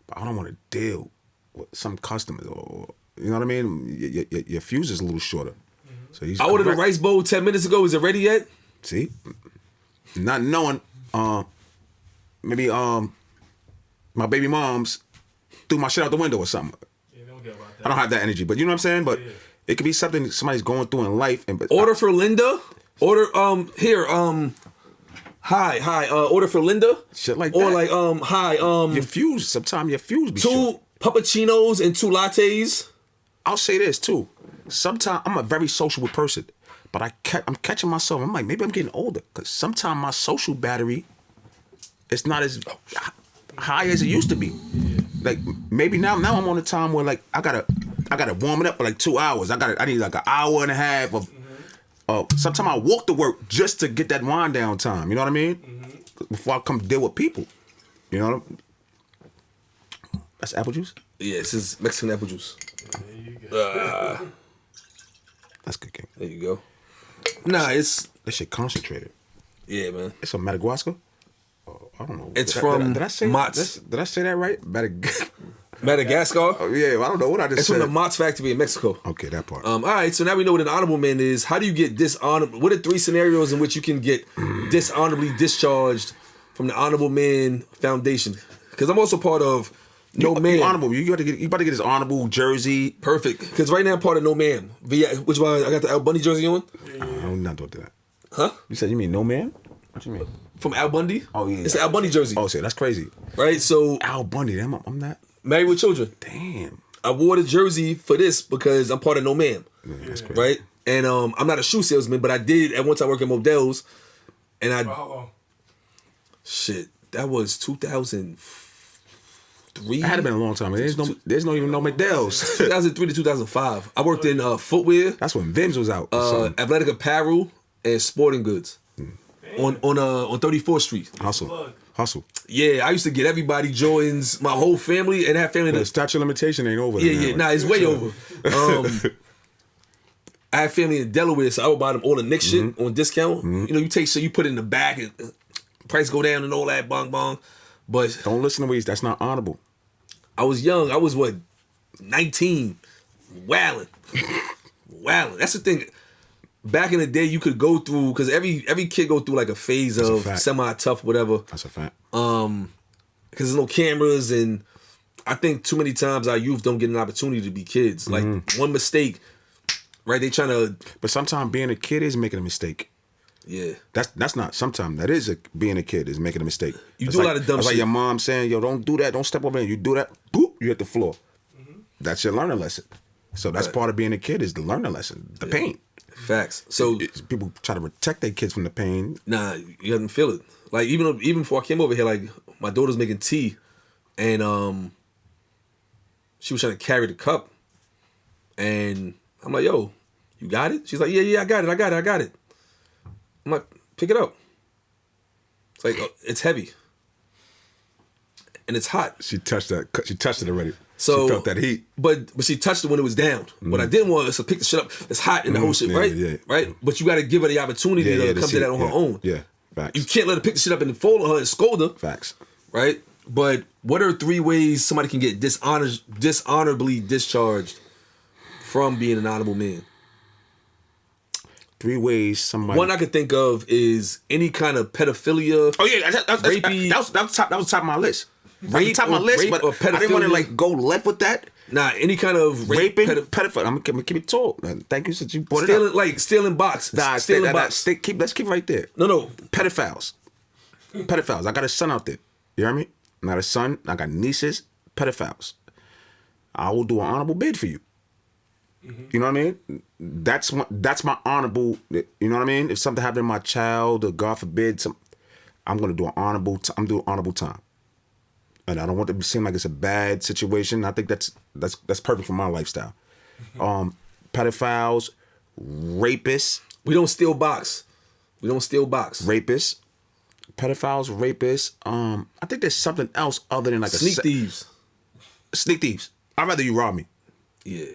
But I don't want to deal with some customers or you know what I mean? Your fuse is a little shorter. So I ordered a rice bowl 10 minutes ago. Is it ready yet? See? Not knowing, maybe my baby mom's threw my shit out the window or something. Yeah, don't get about that. I don't have that energy, but you know what I'm saying? But it could be something somebody's going through in life. Order for Linda. Order here hi order for Linda. Shit like or that. Or like hi your fuse. Sometimes your fuse be 2 short. puppuccinos and 2 lattes. I'll say this too. Sometimes I'm a very sociable person, but I'm catching myself. I'm like, maybe I'm getting older because sometimes my social battery, it's not as high as it used to be. Like maybe now I'm on a time where like I gotta warm it up for like 2 hours. I need like an hour and a half of. Sometimes I walk to work just to get that wind down time. You know what I mean? Before I come deal with people. You know what I mean? That's apple juice? Yeah, this is Mexican apple juice. There you go. That's good game. There you go. Nah, it's that shit concentrated. Yeah, man. It's a Madagascar? I don't know. It's from did I say Mott's. Did I say that right? Madagascar? Oh, yeah, I don't know what I just it's said. It's from the Mott's factory in Mexico. Okay, that part. All right, so now we know what an honorable man is. How do you get dishonorable? What are 3 scenarios in which you can get dishonorably discharged from the Honorable Man Foundation? Because I'm also part of No Man. You honorable. You about to get his honorable jersey. Perfect. Because right now I'm part of No Man. Which one? I got the Al Bundy jersey on. I'm not doing that. Huh? You said you mean No Man? What you mean? From Al Bundy? Oh yeah. It's the Al Bundy jersey. Oh, shit, that's crazy. Right. So Al Bundy. Damn, I'm not. Married with children. Damn. I wore the jersey for this because I'm part of No Man. Yeah, that's crazy. Right? And I'm not a shoe salesman, but I did at one time work at Modell's. And For how long? Shit, that was 2003. It had to been a long time. There's no even no Modell's. 2003 to 2005. I worked in footwear. That's when Vim's was out. Athletic apparel and sporting goods. On 34th Street. Hustle. Yeah, I used to get everybody Jordans, my whole family, and that family. The statute of limitation ain't over. Yeah. Nah, it's way over. I had family in Delaware, so I would buy them all the Knicks shit on discount. You know, you take shit, you put it in the back, and price go down and all that, bong. But don't listen to ways. That's not honorable. I was young. I was 19, wilding. That's the thing. Back in the day, you could go through because every kid go through like a phase of semi-tough, whatever. That's a fact. Because there's no cameras, and I think too many times our youth don't get an opportunity to be kids. Like one mistake, right? They trying to. But sometimes being a kid is making a mistake. Yeah. That's not. Sometimes that is being a kid is making a mistake. You do a lot of dumb shit. Like your mom saying, "Yo, don't do that. Don't step over there." You do that, boop, you hit the floor. That's your learning lesson. So that's part of being a kid is the learning lesson, the pain. Facts. So people try to protect their kids from the pain. Nah, you didn't feel it. Like even before I came over here, like my daughter's making tea, and she was trying to carry the cup, And I'm like, yo, you got it? She's like, yeah, I got it. I'm like, pick it up. It's like, it's heavy. And it's hot. She touched it already. So, she felt that heat. But she touched it when it was down. What I didn't want was to pick the shit up. It's hot in the whole shit, right? Yeah. Right? But you got to give her the opportunity to come to that on her own. Yeah, facts. You can't let her pick the shit up and fold her and scold her. Facts. Right? But what are 3 ways somebody can get dishonorably discharged from being an honorable man? 3 ways somebody... One I could think of is any kind of pedophilia. Oh, yeah. That was top of my list. Rape top of my list, but I didn't want to like go left with that. Nah, any kind of raping, pedophile. I'm gonna keep it tall. Thank you since you brought it up. Like stealing boxes. Let's keep right there. No. Pedophiles. I got a son out there. You hear me? I got a son. I got nieces. Pedophiles. I will do an honorable bid for you. Mm-hmm. You know what I mean? That's my honorable. You know what I mean? If something happened to my child, or God forbid, I'm gonna do an honorable. I'm doing honorable time. And I don't want it to seem like it's a bad situation. I think that's perfect for my lifestyle. Pedophiles, rapists. We don't steal box. Rapists, pedophiles, rapists. I think there's something else other than like sneak thieves. Sneak thieves. I'd rather you rob me. Yeah.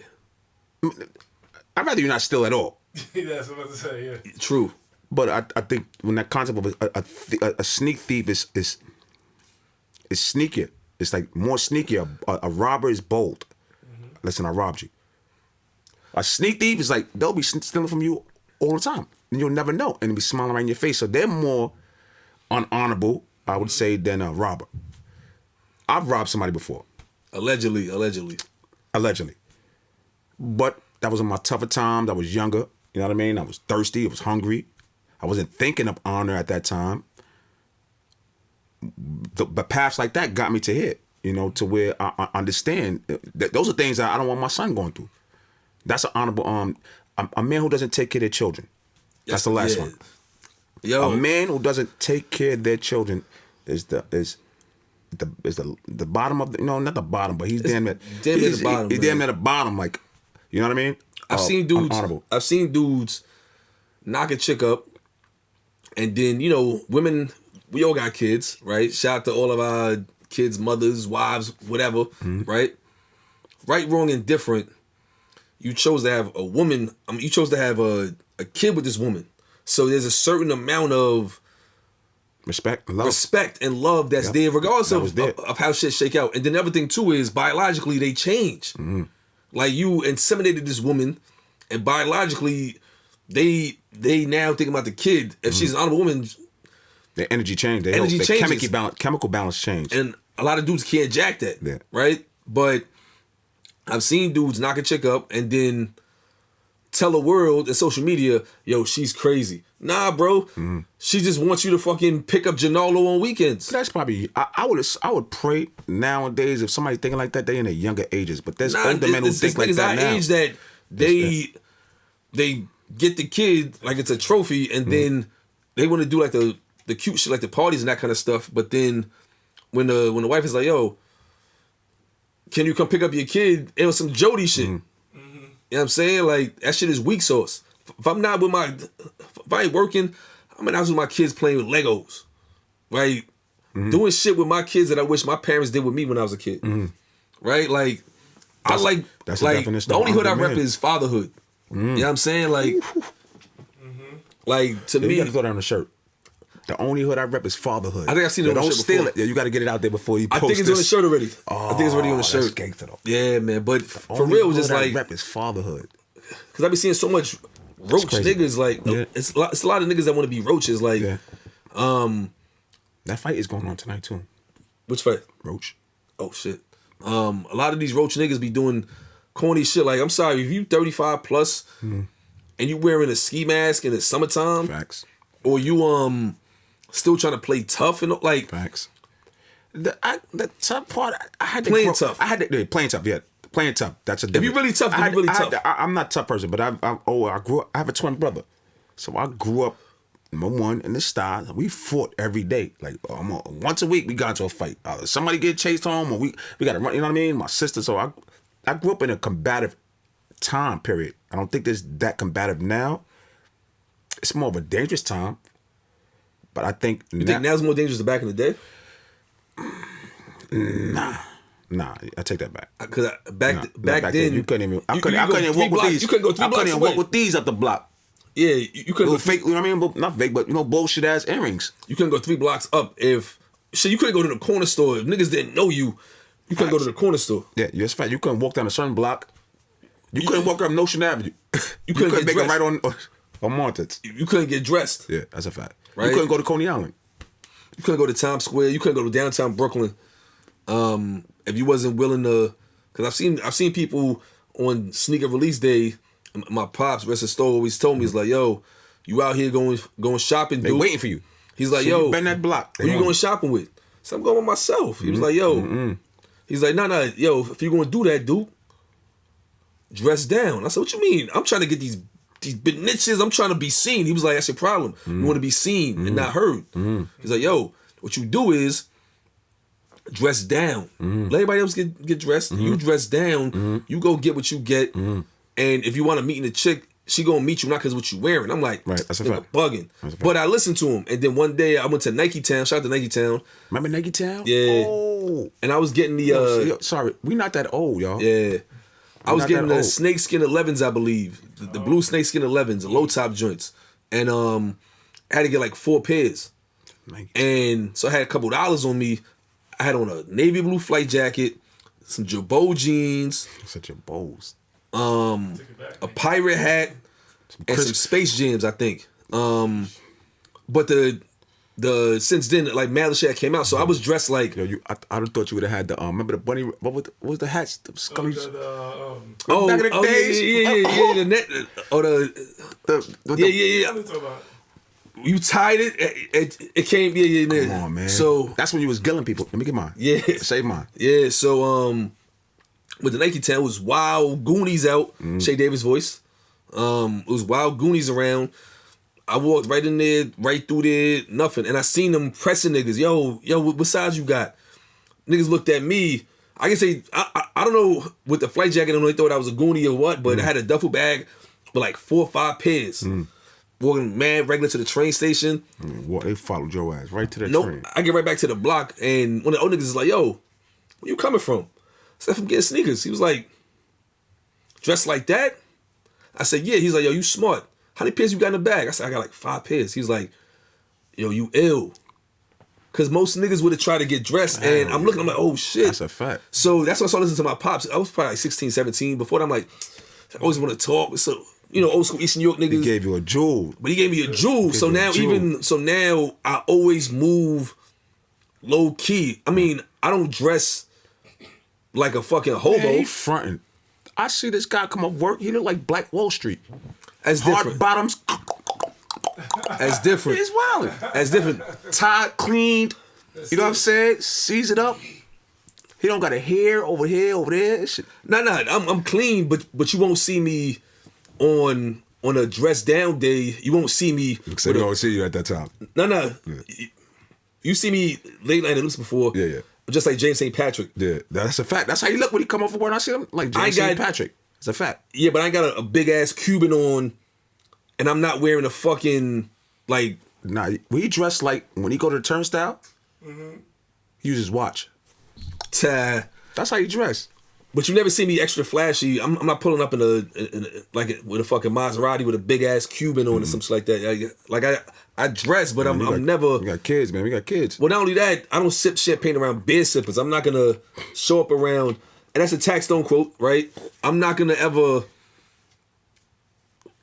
I'd rather you not steal at all. That's what I was about to say. Yeah. True. But I think when that concept of a sneak thief is sneakier. It's like more sneakier. A robber is bold. Mm-hmm. Listen, I robbed you. A sneak thief is like, they'll be stealing from you all the time. And you'll never know. And they'll be smiling right in your face. So they're more unhonorable, I would say, than a robber. I've robbed somebody before. Allegedly. But that was in my tougher times. I was younger. You know what I mean? I was thirsty. I was hungry. I wasn't thinking of honor at that time. But paths like that got me to here, you know, to where I understand that those are things that I don't want my son going through. That's an honorable a man who doesn't take care of their children. That's the last one. Yo. A man who doesn't take care of their children is the bottom of the, not the bottom, but he's damn at the bottom. He's damn at the bottom, like, you know what I mean? I've seen dudes knock a chick up, and then women. We all got kids, right? Shout out to all of our kids' mothers, wives, whatever, right? Right, wrong, and different. You chose to have a woman. You chose to have a kid with this woman. So there's a certain amount of respect and love that's there, regardless of how shit shake out. And then the other thing too is biologically they change. Mm-hmm. Like you inseminated this woman, and biologically they now think about the kid. If she's an honorable woman. The energy change. The chemical balance change. And a lot of dudes can't jack that, right? But I've seen dudes knock a chick up and then tell the world in social media, yo, she's crazy. Nah, bro. Mm-hmm. She just wants you to fucking pick up Janolo on weekends. That's probably, I would pray nowadays if somebody thinking like that, they in their younger ages. But there's older men who think like that now. Age that they get the kid like it's a trophy, and then they want to do like the cute shit, like the parties and that kind of stuff. But then when the wife is like, yo, can you come pick up your kid? It was some Jody shit. Mm-hmm. You know what I'm saying? Like, that shit is weak sauce. If I'm not if I ain't working, I'm in the house with my kids playing with Legos. Right? Mm-hmm. Doing shit with my kids that I wish my parents did with me when I was a kid. Mm-hmm. Right? Like, that's the definition. The only hood I rep is fatherhood. Mm-hmm. You know what I'm saying? Like, like to me. You gotta throw that on the shirt. The only hood I rep is fatherhood. I think I've seen it on the shirt before. Don't steal it. Yeah, you got to get it out there before you post I think it's this. on the shirt already. Oh, I think it's already on the shirt. That's gangster though. Yeah, man. But for real, just like... rep is fatherhood. Because I be seeing so much roach niggas. Like, it's a lot of niggas that want to be roaches. Like, that fight is going on tonight too. Which fight? Roach. Oh, shit. A lot of these roach niggas be doing corny shit. Like, I'm sorry, if you 35 plus and you wearing a ski mask in the summertime... Facts. Or you still trying to play tough and like facts. The tough part I had to playing tough. Playing tough. Yeah, playing tough. That's a difference. If you really tough, then you really tough. I'm not a tough person, but I grew up. I have a twin brother, so I grew up. Number one in the style. We fought every day. Like once a week, we got into a fight. Somebody get chased home, or we got to run. You know what I mean? My sister. So I grew up in a combative time period. I don't think there's that combative now. It's more of a dangerous time. But I think you think now's more dangerous than back in the day? Nah, I take that back. Because back then you couldn't even. I couldn't walk with these. You couldn't go 3 blocks. I couldn't walk with these up the block. Yeah, you couldn't go fake. You know what I mean? Not fake, but bullshit ass earrings. You couldn't go 3 blocks up if. So you couldn't go to the corner store if niggas didn't know you. You couldn't go to the corner store. Yeah, that's fact. You couldn't walk down a certain block. You couldn't walk up Notion Avenue. You couldn't make it right on Montage. You couldn't get dressed. Yeah, that's a fact. Right? You couldn't go to Coney Island. You couldn't go to Times Square. You couldn't go to downtown Brooklyn. If you wasn't willing to, because I've seen people on sneaker release day. My pops, rest of the store, always told me, he's like, yo, you out here going shopping, dude. They waiting for you. He's like, so yo, you been that block. Who you going shopping with? So I'm going with myself. He was like, yo, he's like, nah, yo, if you gonna do that, dude, dress down. I said, what you mean? I'm trying to get these big niches. I'm trying to be seen. He was like, that's your problem. You want to be seen and not heard. He's like, yo, what you do is dress down. Let everybody else get dressed. You dress down. You go get what you get. And if you want to meet a chick, she gonna meet you not because what you wearing. I'm like, right, that's a fact. Bugging. But I listened to him. And then one day I went to Nike Town. Shout out to Nike Town. Remember Nike Town? Yeah. Oh. And I was getting the sorry, we not that old, y'all. Yeah. I was getting the snakeskin 11s, I believe. The blue snakeskin 11s, the low top joints. And I had to get like 4 pairs. And so I had a couple dollars on me. I had on a navy blue flight jacket, some Jabot jeans. Such your bows. A pirate hat, and some Space Jams, I think. But the since then, like Mad shit came out, so I was dressed like. Yo, I thought you would have had the remember the bunny? What was the hats? The Scully. Back in the days. Yeah. The net. Yeah. You tied it. It came. Yeah. Come on, man. So that's when you was gilling people. Let me get mine. Yeah. Save mine. Yeah. So with the Nike Town, it was Wild Goonies out. Shay Davis voice. It was Wild Goonies around. I walked right in there, right through there, nothing. And I seen them pressing niggas. Yo, what size you got? Niggas looked at me. I can say, I don't know with the flight jacket, I don't know they thought I was a Goonie or what, but I had a duffel bag with like 4 or 5 pairs. Walking mad regular to the train station. They followed your ass right to the train. I get right back to the block, and one of the old niggas is like, yo, where you coming from? I said, from getting sneakers. He was like, dressed like that? I said, yeah. He's like, yo, you smart. How many pairs you got in the bag? I said, I got like 5 pairs. He's like, yo, you ill. Because most niggas would have tried to get dressed. And I'm looking, I'm like, oh, shit. That's a fact. So that's when I started listening to my pops. I was probably like 16, 17. Before that, I'm like, I always want to talk. So, old school East New York niggas. He gave you a jewel. But he gave me a jewel. So now now I always move low key. I mean, I don't dress like a fucking hobo. Man, he fronting. I see this guy come up work. He look like Black Wall Street. That's different. Hard bottoms. That's different. It's wildin'. That's different. Tied, cleaned. You know what I'm saying? Sees it up. He don't got a hair over here, over there. Shit. Nah. I'm clean, but you won't see me on a dress down day. You won't see me. So we don't see you at that time. Nah. Yeah. You see me late night and looks before. Yeah. Just like James St. Patrick. Yeah, that's a fact. That's how you look when he come off of work. I see him like James St. Patrick. It's a fact. Yeah, but I ain't got a big ass Cuban on, and I'm not wearing a fucking like. Nah, when he dressed like when he go to the turnstile, he uses his watch. That's how you dress. But you never see me extra flashy. I'm not pulling up in a with a fucking Maserati with a big ass Cuban on or something like that. Like I dress, but I'm never. We got kids, man. We got kids. Well, not only that, I don't sip champagne around beer sippers. I'm not gonna show up around. And that's a Tax Stone quote, right? I'm not gonna ever.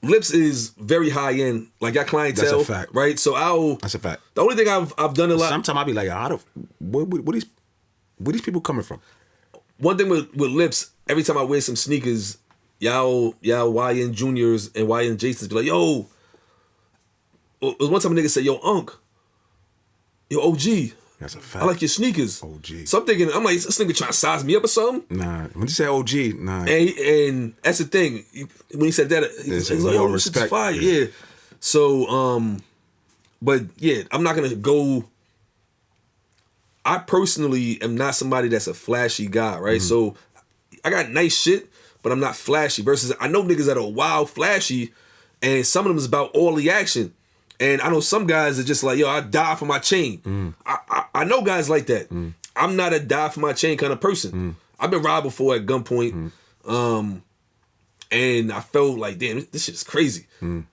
Lips is very high end, like your clientele. That's a fact, right? So That's a fact. The only thing I've done a lot. Sometimes I'll be like, where these people coming from? One thing with Lips, every time I wear some sneakers, y'all YN Juniors and YN Jasons be like, yo. It was one time a nigga said, yo, Unc, yo, OG. That's a fact. I like your sneakers. OG. So I'm thinking, like, this nigga trying to size me up or something? Nah. When you say OG, nah. And that's the thing. When he said that, he's like, yo, this shit's fire. Yeah. So, but yeah, I'm not going to go. I personally am not somebody that's a flashy guy, right? So I got nice shit, but I'm not flashy. Versus I know niggas that are wild flashy, and some of them is about all the action. And I know some guys are just like, yo, I die for my chain. I know guys like that. I'm not a die for my chain kind of person. I've been robbed before at gunpoint. And I felt like, damn, this shit is crazy.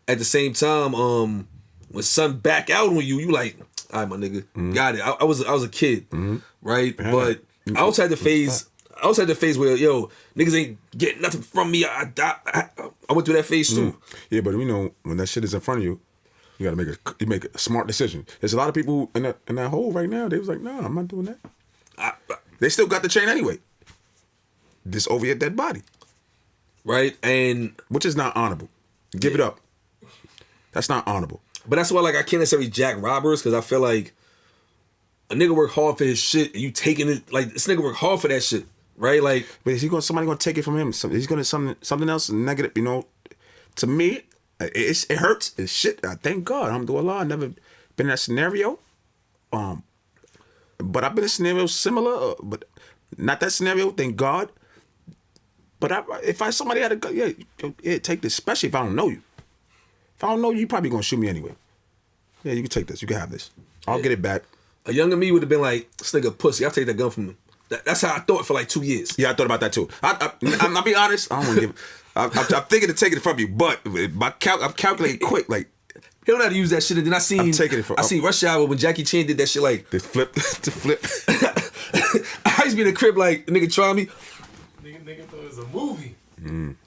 At the same time, when something back out on you like, all right, my nigga, got it. I was a kid, right? Yeah. But I also had the phase. Where, yo, niggas ain't getting nothing from me. I went through that phase too. Yeah, but when that shit is in front of you, you gotta make a smart decision. There's a lot of people in that hole right now. They was like, nah, I'm not doing that. They still got the chain anyway. This over your dead body, right? And which is not honorable. Give it up. That's not honorable. But that's why, like, I can't necessarily jack robbers, because I feel like a nigga work hard for his shit, and you taking it, like, this nigga work hard for that shit, right? Like, but is somebody gonna take it from him? He's gonna something else negative, To me, it hurts. It's shit. I thank God. Alhamdulillah, I've never been in that scenario. But I've been in scenarios similar, but not that scenario. Thank God. But if somebody had a gun, yeah, take this. Especially if I don't know you. If I don't know you, probably gonna shoot me anyway. Yeah, you can take this. You can have this. I'll get it back. A younger me would have been like, this nigga pussy. I'll take that gun from him. That's how I thought for like 2 years. Yeah, I thought about that too. I'll be honest. I don't want to give. I'm thinking of taking it from you, but I'm calculating quick. Like, he don't know how to use that shit. And then I seen Rush Hour when Jackie Chan did that shit. Like the flip. I used to be in the crib like, nigga try me. Nigga thought it was a movie.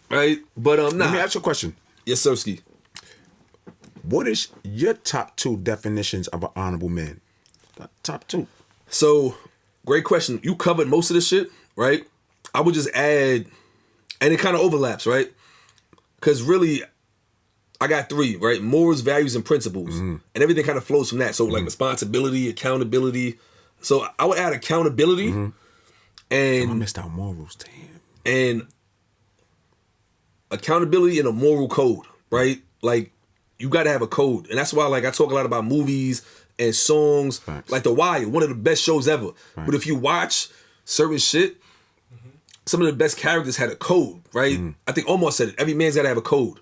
Right, but nah. Let me ask you a question. Yes, Sirski. What is your top 2 definitions of an honorable man? Top 2. So, great question. You covered most of the shit, right? I would just add, and it kind of overlaps, right? Because really, I got 3, right? Morals, values, and principles. And everything kind of flows from that. So, like responsibility, accountability. So, I would add accountability. And I missed out morals, damn. And accountability and a moral code, right? Like, you got to have a code. And that's why, like, I talk a lot about movies and songs. Facts. Like The Wire, one of the best shows ever. Right. But if you watch certain shit, some of the best characters had a code, right? I think Omar said it. Every man's got to have a code,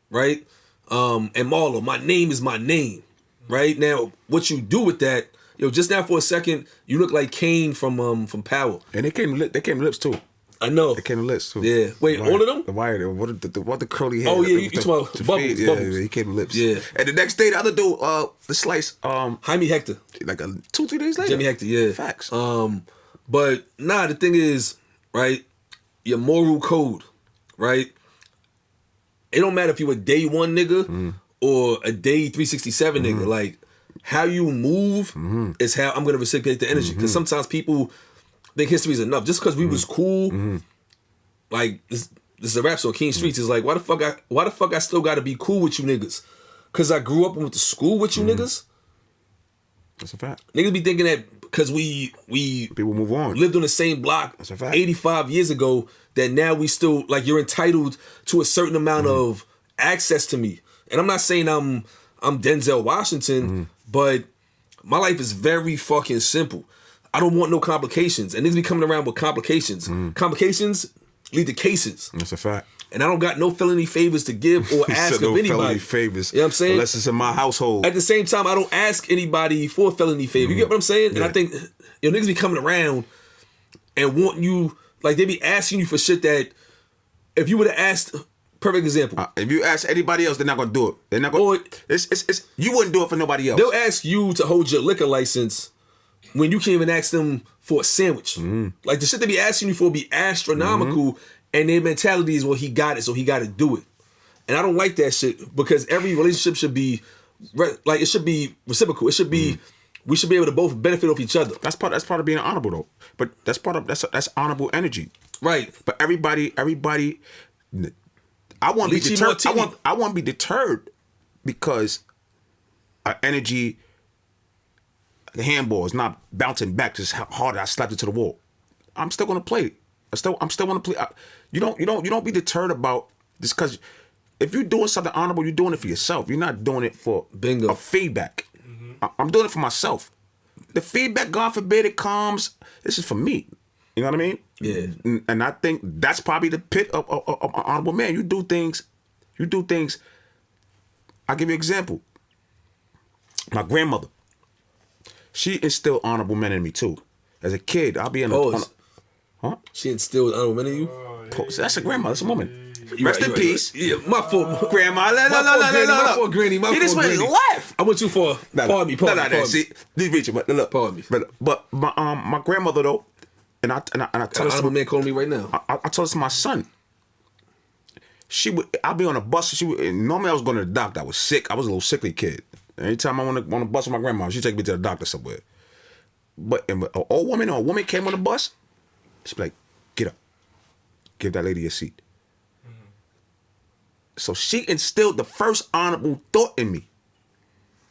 right? And Marlo, my name is my name, right? Now, what you do with that, just now for a second, you look like Kane from Power. And they came lips too. I know. They came to lips too. Yeah. Wait, all of them? The Wire. What the curly hair? Oh yeah, you talking about Bubbles? Yeah, he came to lips. Yeah. And the next day, the other dude, the slice, Jaime Hector. Like 2-3 days later. Jaime Hector. Yeah. Facts. But nah, the thing is, right? Your moral code, right? It don't matter if you a day 1 nigga or a day 367 nigga. Like, how you move is how I'm gonna reciprocate the energy. Because sometimes people think history is enough. Just because we was cool, like this is a rap song, King Streets is like, why the fuck I still gotta be cool with you niggas? Cause I grew up and went to school with you niggas. That's a fact. Niggas be thinking that because we people move on, lived on the same block 85 years ago, that now we still, like, you're entitled to a certain amount of access to me. And I'm not saying I'm Denzel Washington, but my life is very fucking simple. I don't want no complications. And niggas be coming around with complications. Complications lead to cases. That's a fact. And I don't got no felony favors to give or ask of anybody. Felony favors. You know what I'm saying? Unless it's in my household. At the same time, I don't ask anybody for a felony favor. You get what I'm saying? Yeah. And I think niggas be coming around and want you, like, they be asking you for shit that if you would have asked, perfect example. If you ask anybody else, they're not gonna do it. They're not gonna. It's you wouldn't do it for nobody else. They'll ask you to hold your liquor license when you can't even ask them for a sandwich. Like, the shit they be asking you for be astronomical, and their mentality is, well, he got it, so he got to do it. And I don't like that shit, because every relationship should be, like, it should be reciprocal. It should be, we should be able to both benefit off each other. That's part of being honorable, though. But that's honorable energy, right? But everybody, I want to be deterred. I want to be deterred because our energy. The handball is not bouncing back just how hard I slapped it to the wall. I'm still gonna play. I'm still gonna play. You don't be deterred about this, because if you're doing something honorable, you're doing it for yourself. You're not doing it for a feedback. I'm doing it for myself. The feedback, God forbid it comes, this is for me. You know what I mean? Yeah. And I think that's probably the pit of an honorable man. You do things. I'll give you an example. My grandmother, she instilled honorable men in me too. As a kid, I'll be in Huh? She instilled honorable men in you? That's a grandmother. That's a woman. Rest in peace. Right. Yeah, my fault. Grandma. My fault, Granny. You just went left. I went too far. Pardon me. See, this reaching, but look. Pardon me. But my grandmother though, and I tell honorable man calling me right now. I told this to my son. I'd be on a bus. Normally I was going to the doctor. I was sick. I was a little sickly kid. Anytime I want to bus with my grandma, she'd take me to the doctor somewhere. But an old woman or a woman came on the bus, she'd be like, get up. Give that lady a seat. Mm-hmm. So she instilled the first honorable thought in me.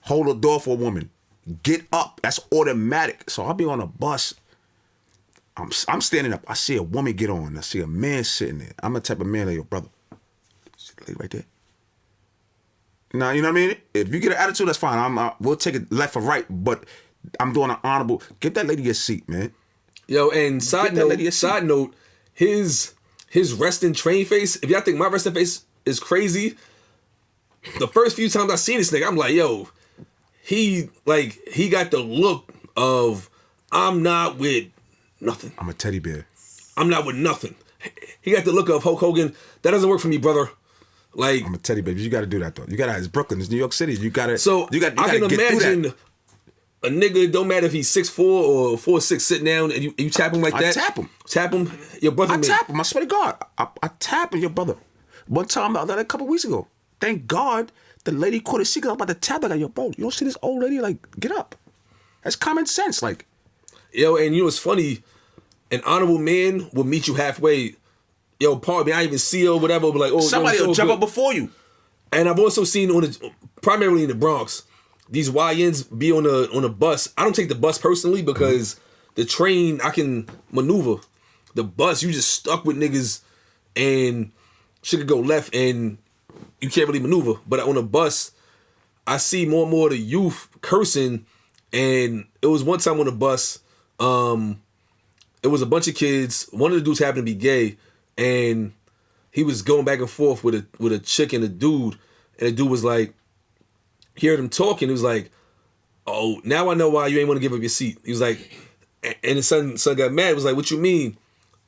Hold the door for a woman. Get up. That's automatic. So I'll be on a bus. I'm standing up. I see a woman get on. I see a man sitting there. I'm the type of man like, yo, brother. See the lady right there? Now, you know what I mean? If you get an attitude, that's fine. We'll take it left or right, but I'm doing an honorable. Give that lady a seat, man. Yo, and side note, his resting train face. If y'all think my resting face is crazy, the first few times I seen this nigga, I'm like, yo, he got the look of I'm not with nothing. I'm a teddy bear. I'm not with nothing. He got the look of Hulk Hogan. That doesn't work for me, brother. Like, I'm a teddy bear. You got to do that though. You got to. It's Brooklyn. It's New York City. You got to. So you got. I can imagine a nigga. Don't matter if he's 6'4" or 4'6", sitting down and you tap him like that. Tap him. Your brother. Tap him. I swear to God. I tap your brother. One time, a couple weeks ago. Thank God, the lady caught a secret. I'm about to tap her. Like, yo, bro, you don't see this old lady? Like, get up. That's common sense. Like, yo, and you know what's funny? An honorable man will meet you halfway. Yo, pardon me, I even see her or whatever, but like, oh, somebody will jump up before you. And I've also seen primarily in the Bronx, these YNs be on a bus. I don't take the bus personally because the train I can maneuver. The bus, you just stuck with niggas and shit could go left and you can't really maneuver. But on a bus, I see more and more of the youth cursing. And it was one time on a bus, it was a bunch of kids. One of the dudes happened to be gay. And he was going back and forth with a chick and a dude. And the dude was like, hearing them talking, he was like, oh, now I know why you ain't want to give up your seat. He was like, and his son got mad. He was like, what you mean?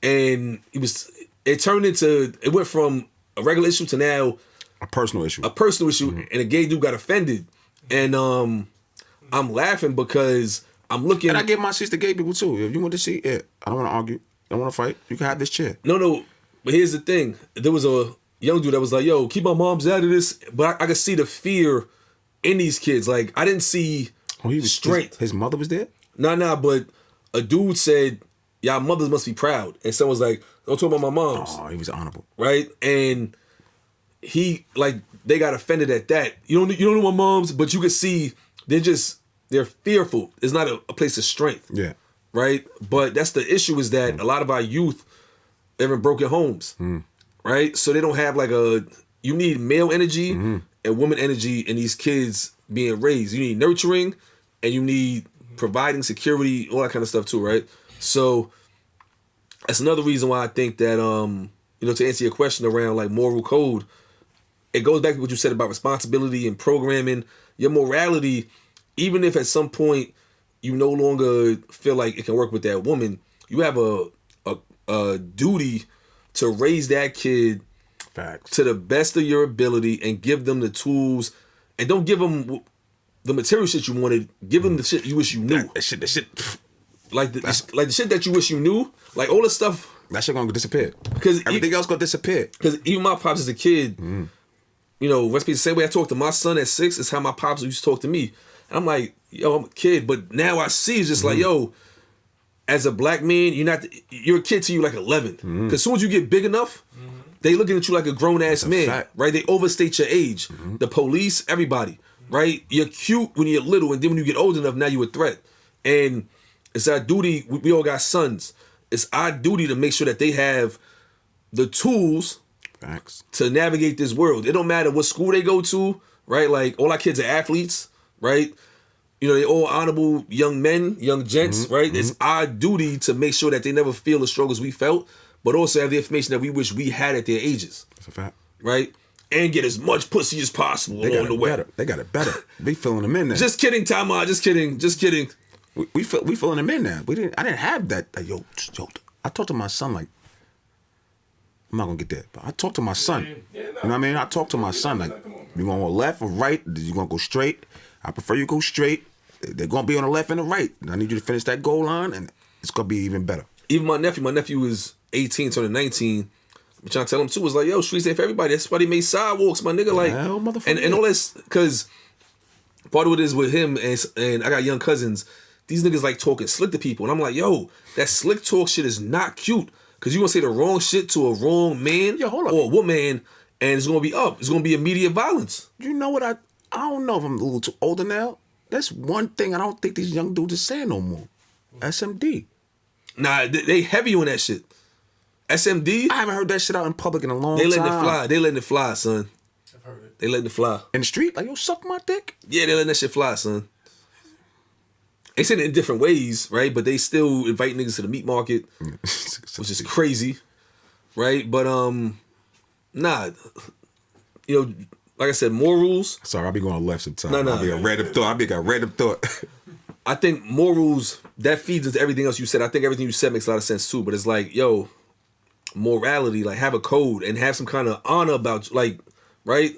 And it went from a regular issue to now a personal issue. Mm-hmm. And a gay dude got offended. And I'm laughing because I'm looking. And I give my seats to gay people too. If you want to see it, I don't want to argue. I don't want to fight. You can have this chair. No. But here's the thing. There was a young dude that was like, yo, keep my moms out of this. But I could see the fear in these kids. Like, I didn't see strength. His mother was there? Nah, but a dude said, y'all mothers must be proud. And someone was like, don't talk about my moms. Oh, he was honorable. Right? And they got offended at that. You don't know my moms, but you could see they're fearful. It's not a place of strength. Yeah. Right? But that's the issue is that a lot of our youth live in broken homes. Right? So they don't have you need male energy and woman energy in these kids being raised. You need nurturing and you need providing security, all that kind of stuff too, right? So that's another reason why I think that, to answer your question around like moral code, it goes back to what you said about responsibility and programming. Your morality, even if at some point you no longer feel like it can work with that woman, you have a duty to raise that kid to the best of your ability and give them the tools, and don't give them the material shit you wanted. Give them the shit you wish you knew. The shit. Like the shit that you wish you knew. Like all the stuff. That shit gonna disappear. Because everything else gonna disappear. Because even my pops as a kid, recipe the same way I talk to my son at 6 is how my pops used to talk to me. And I'm like, yo, I'm a kid, but now I see it's just like, yo, as a black man, you're a kid till you're like 11. Because as soon as you get big enough, they looking at you like a grown ass man, fact. Right? They overstate your age. The police, everybody, right? You're cute when you're little, and then when you get old enough, now you're a threat. And it's our duty. We all got sons. It's our duty to make sure that they have the tools to navigate this world. It don't matter what school they go to, right? Like all our kids are athletes, right? you know, they all honorable young men, young gents, right? It's our duty to make sure that they never feel the struggles we felt, but also have the information that we wish we had at their ages. That's a fact. Right? And get as much pussy as possible along the way. They got it better. We filling them in now. Just kidding, Tom. Just kidding. We filling them in now. I didn't have that. Yo, I talked to my son like, I'm not gonna get that, but I talked to my son. You know what I mean? I talked to my son like, you gonna go left or right? You gonna go straight? I prefer you go straight. They're gonna be on the left and the right. And I need you to finish that goal line, and it's gonna be even better. Even my nephew was 18, turning 19. I'm trying to tell him too, was like, yo, streets ain't for everybody. That's why they made sidewalks, my nigga. Like, hell, motherfucker. And all this, because part of it is with him, and I got young cousins, these niggas like talking slick to people. And I'm like, yo, that slick talk shit is not cute. Because you gonna say the wrong shit to a wrong man or a woman, and it's gonna be up. It's gonna be immediate violence. You know what? I don't know if I'm a little too older now. That's one thing I don't think these young dudes are saying no more. SMD. Nah, they heavy on that shit. SMD? I haven't heard that shit out in public in a long time. They letting it fly. They letting it fly, son. I've heard it. They letting it fly. In the street? Like, yo, suck my dick? Yeah, they letting that shit fly, son. They said it in different ways, right? But they still invite niggas to the meat market, which is crazy, right? But, nah. You know, like I said, morals. Sorry, I be going left sometimes. No. I be a random thought. I think morals, that feeds into everything else you said. I think everything you said makes a lot of sense too. But it's like, yo, morality, like have a code and have some kind of honor about you, like, right?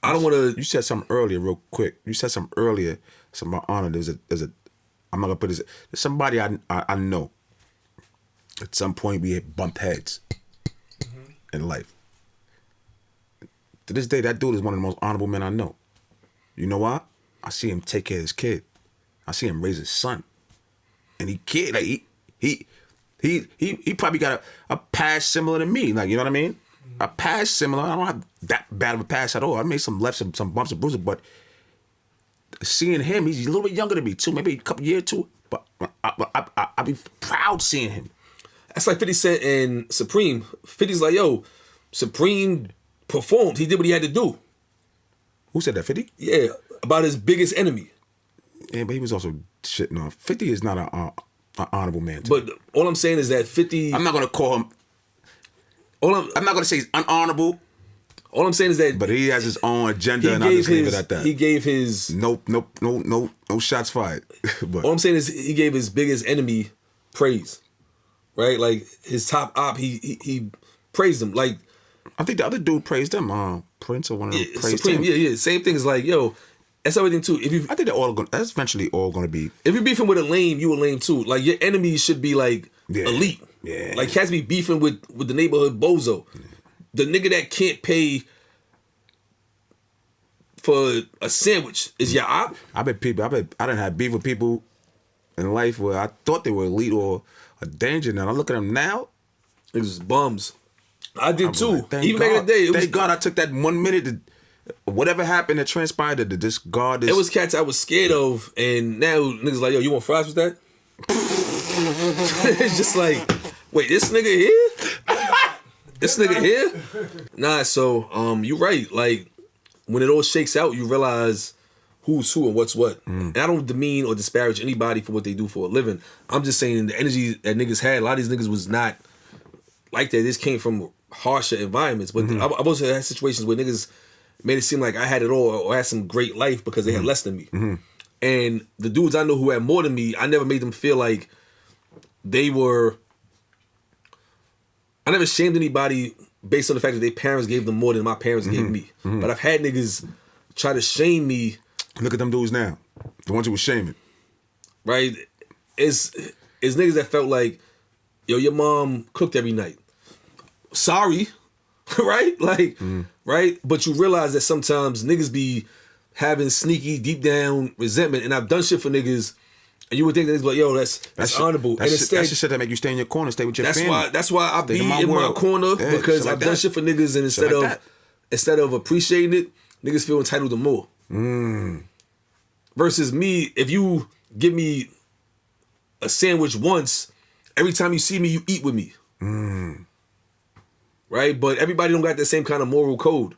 I don't want to. You said something earlier, real quick. Something about honor. There's a. I'm not gonna put this. There's somebody I know. At some point, we had bumped heads in life. To this day, that dude is one of the most honorable men I know. You know why? I see him take care of his kid. I see him raise his son, and he probably got a past similar to me. Like, you know what I mean? A past similar. I don't have that bad of a past at all. I made some bumps and bruises, but seeing him, he's a little bit younger than me too, maybe a couple years too. But I be proud seeing him. That's like 50 Cent and Supreme. 50's like, yo, Supreme performed. He did what he had to do. Who said that, 50? Yeah, about his biggest enemy. Yeah, but he was also shitting off. 50 is not an honorable man. But all I'm saying is that 50... I'm not going to call him... I'm not going to say he's unhonorable. All I'm saying is that... But he has his own agenda, and I'll just leave it at that. He gave his... No shots fired. But all I'm saying is he gave his biggest enemy praise. Right? Like, his top op, he praised him. Like... I think the other dude praised him. Prince or one of them praised Supreme, him. Yeah. Same thing is like, yo... That's everything too. I think that's eventually all going to be. If you're beefing with a lame, you a lame too. Like your enemies should be like elite. Yeah. Like cats be beefing with the neighborhood bozo. Yeah. The nigga that can't pay for a sandwich is your op. I didn't have beef with people in life where I thought they were elite or a danger. Now I look at them now, it was bums. I did too. Like, even back in the day, thank God I took that 1 minute to. Whatever happened that transpired to discard this. It was cats I was scared of, and now niggas like, yo, you want fries with that? It's just like, wait, this nigga here? This nigga here? Nah, so you're right. Like, when it all shakes out, you realize who's who and what's what. And I don't demean or disparage anybody for what they do for a living. I'm just saying the energy that niggas had, a lot of these niggas was not like that. This came from harsher environments. But I've also had situations where niggas made it seem like I had it all or had some great life because they had less than me. And the dudes I know who had more than me, I never made them feel like they were... I never shamed anybody based on the fact that their parents gave them more than my parents gave me. But I've had niggas try to shame me. Look at them dudes now. The ones who were shaming. Right? It's niggas that felt like, yo, your mom cooked every night. Sorry. Right? Like, right? But you realize that sometimes niggas be having sneaky, deep down resentment, and I've done shit for niggas, and you would think that niggas be like, yo, that's honorable. That's shit that make you stay in your corner, stay with your family. That's why I be in my corner, because I've done shit for niggas, and instead of appreciating it, niggas feel entitled to more. Versus me, if you give me a sandwich once, every time you see me, you eat with me. Right? But everybody don't got that same kind of moral code.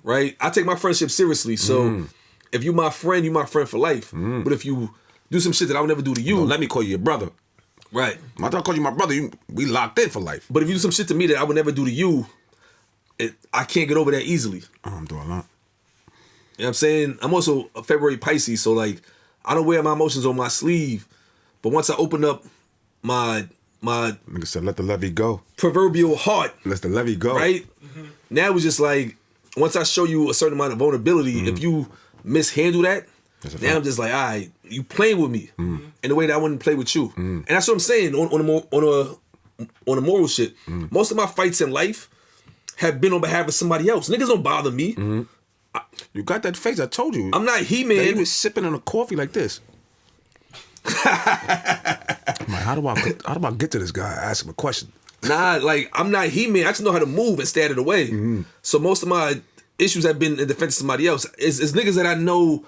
Right? I take my friendship seriously. So if you my friend, you my friend for life. But if you do some shit that I would never do to you, let me call you your brother. Right. My time I call you my brother, we locked in for life. But if you do some shit to me that I would never do to you, I can't get over that easily. I'm doing a lot. You know what I'm saying? I'm also a February Pisces, so like I don't wear my emotions on my sleeve. But once I open up my nigga said, let the levee go. Proverbial heart. Let the levee go. Right? Now it's just like, once I show you a certain amount of vulnerability, if you mishandle that, now I'm just like, all right, you playing with me in the way that I wouldn't play with you. And that's what I'm saying on a moral shit. Most of my fights in life have been on behalf of somebody else. Niggas don't bother me. You got that face, I told you. I'm not He-Man. You was sipping on a coffee like this. I'm like, how do I get to this guy? Ask him a question. Nah, like, I'm not He-Man. I just know how to move and stay out of the way. So most of my issues have been in defense of somebody else. It's niggas that I know.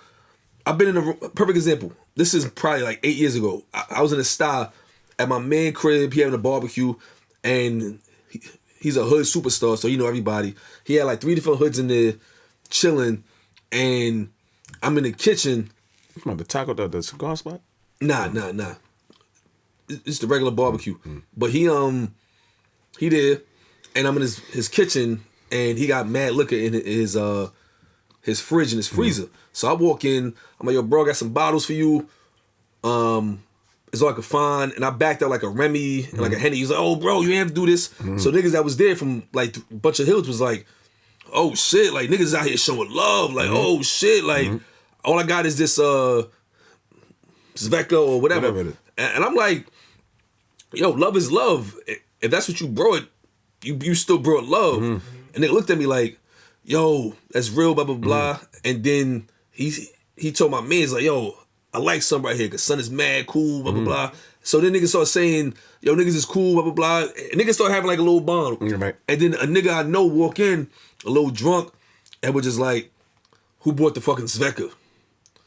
I've been in a perfect example. This is probably like 8 years ago. I was in a star at my man crib. He having a barbecue, and he's a hood superstar, so you know everybody. He had like 3 different hoods in there chilling, and I'm in the kitchen. You from the taco, the cigar spot? Nah. It's the regular barbecue. But he there, and I'm in his kitchen, and he got mad liquor in his fridge and his freezer. So I walk in, I'm like, yo, bro, I got some bottles for you. It's all I could find. And I backed out like a Remy and like a Henny. He's like, oh, bro, you ain't have to do this. So niggas that was there from like a bunch of hills was like, oh, shit. Like, niggas out here showing love. Like, oh, shit. Like, all I got is this Zveka or whatever it is. And I'm like, yo, love is love. If that's what you brought, you still brought love. And they looked at me like, yo, that's real, blah, blah, blah. And then he told my man, he's like, yo, I like son right here, because son is mad, cool, blah, blah, blah. So then niggas start saying, yo, niggas is cool, blah, blah, blah. And niggas start having like a little bond. Right. And then a nigga I know walk in, a little drunk, and was just like, who bought the fucking Zveka?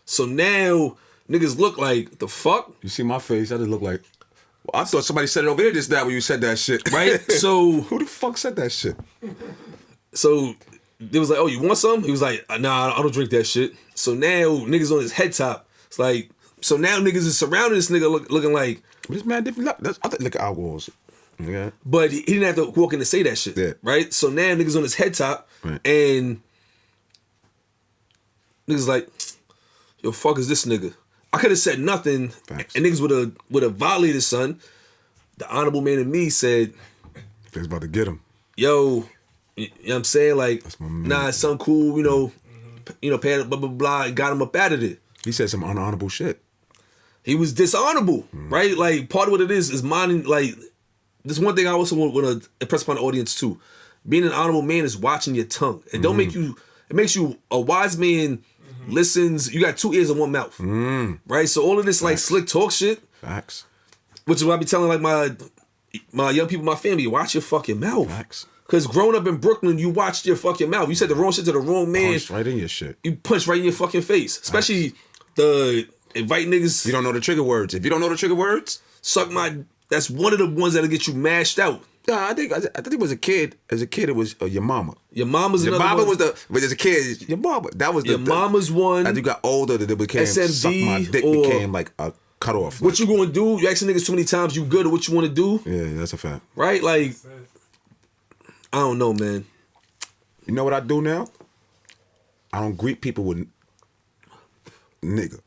So now niggas look like, the fuck? You see my face, I just look like, well, I thought somebody said it over there just now when you said that shit. Right? So who the fuck said that shit? So they was like, oh, you want some? He was like, nah, I don't drink that shit. So now niggas on his head top. It's like, so now niggas is surrounding this nigga looking like. But this man different. That's other liquor alcohols. Yeah. But he didn't have to walk in to say that shit. Yeah. Right? So now niggas on his head top. Right. And niggas like, yo, fuck is this nigga? I could have said nothing. Facts. And niggas would have violated son. The honorable man in me said, they's about to get him. Yo, you know what I'm saying? Like, nah, it's something cool, pay blah, blah, blah, and got him up out of it. He said some unhonorable shit. He was dishonorable, right? Like, part of what it is minding, like, this one thing I also want to impress upon the audience, too. Being an honorable man is watching your tongue. It don't make you, it makes you, a wise man listens, you got 2 ears and 1 mouth, right? So all of this, like, slick talk shit. Facts. Which is what I be telling, like, my young people, my family, watch your fucking mouth. Facts. Because growing up in Brooklyn, you watched your fucking mouth. You said the wrong shit to the wrong man. Punched right in your shit. You punched right in your fucking face. Especially the invite niggas. You don't know the trigger words. If you don't know the trigger words, suck my. That's one of the ones that'll get you mashed out. Yeah, I think it was a kid. As a kid, it was your mama. Your mama's your another mama one. but as a kid, your mama. That was your mama's one. As you got older, that it became SMD, suck my dick became like a cut off. What you gonna do? You asking niggas too many times you good or what you want to do? Yeah, that's a fact. Right? Like, I don't know, man. You know what I do now? I don't greet people with nigga.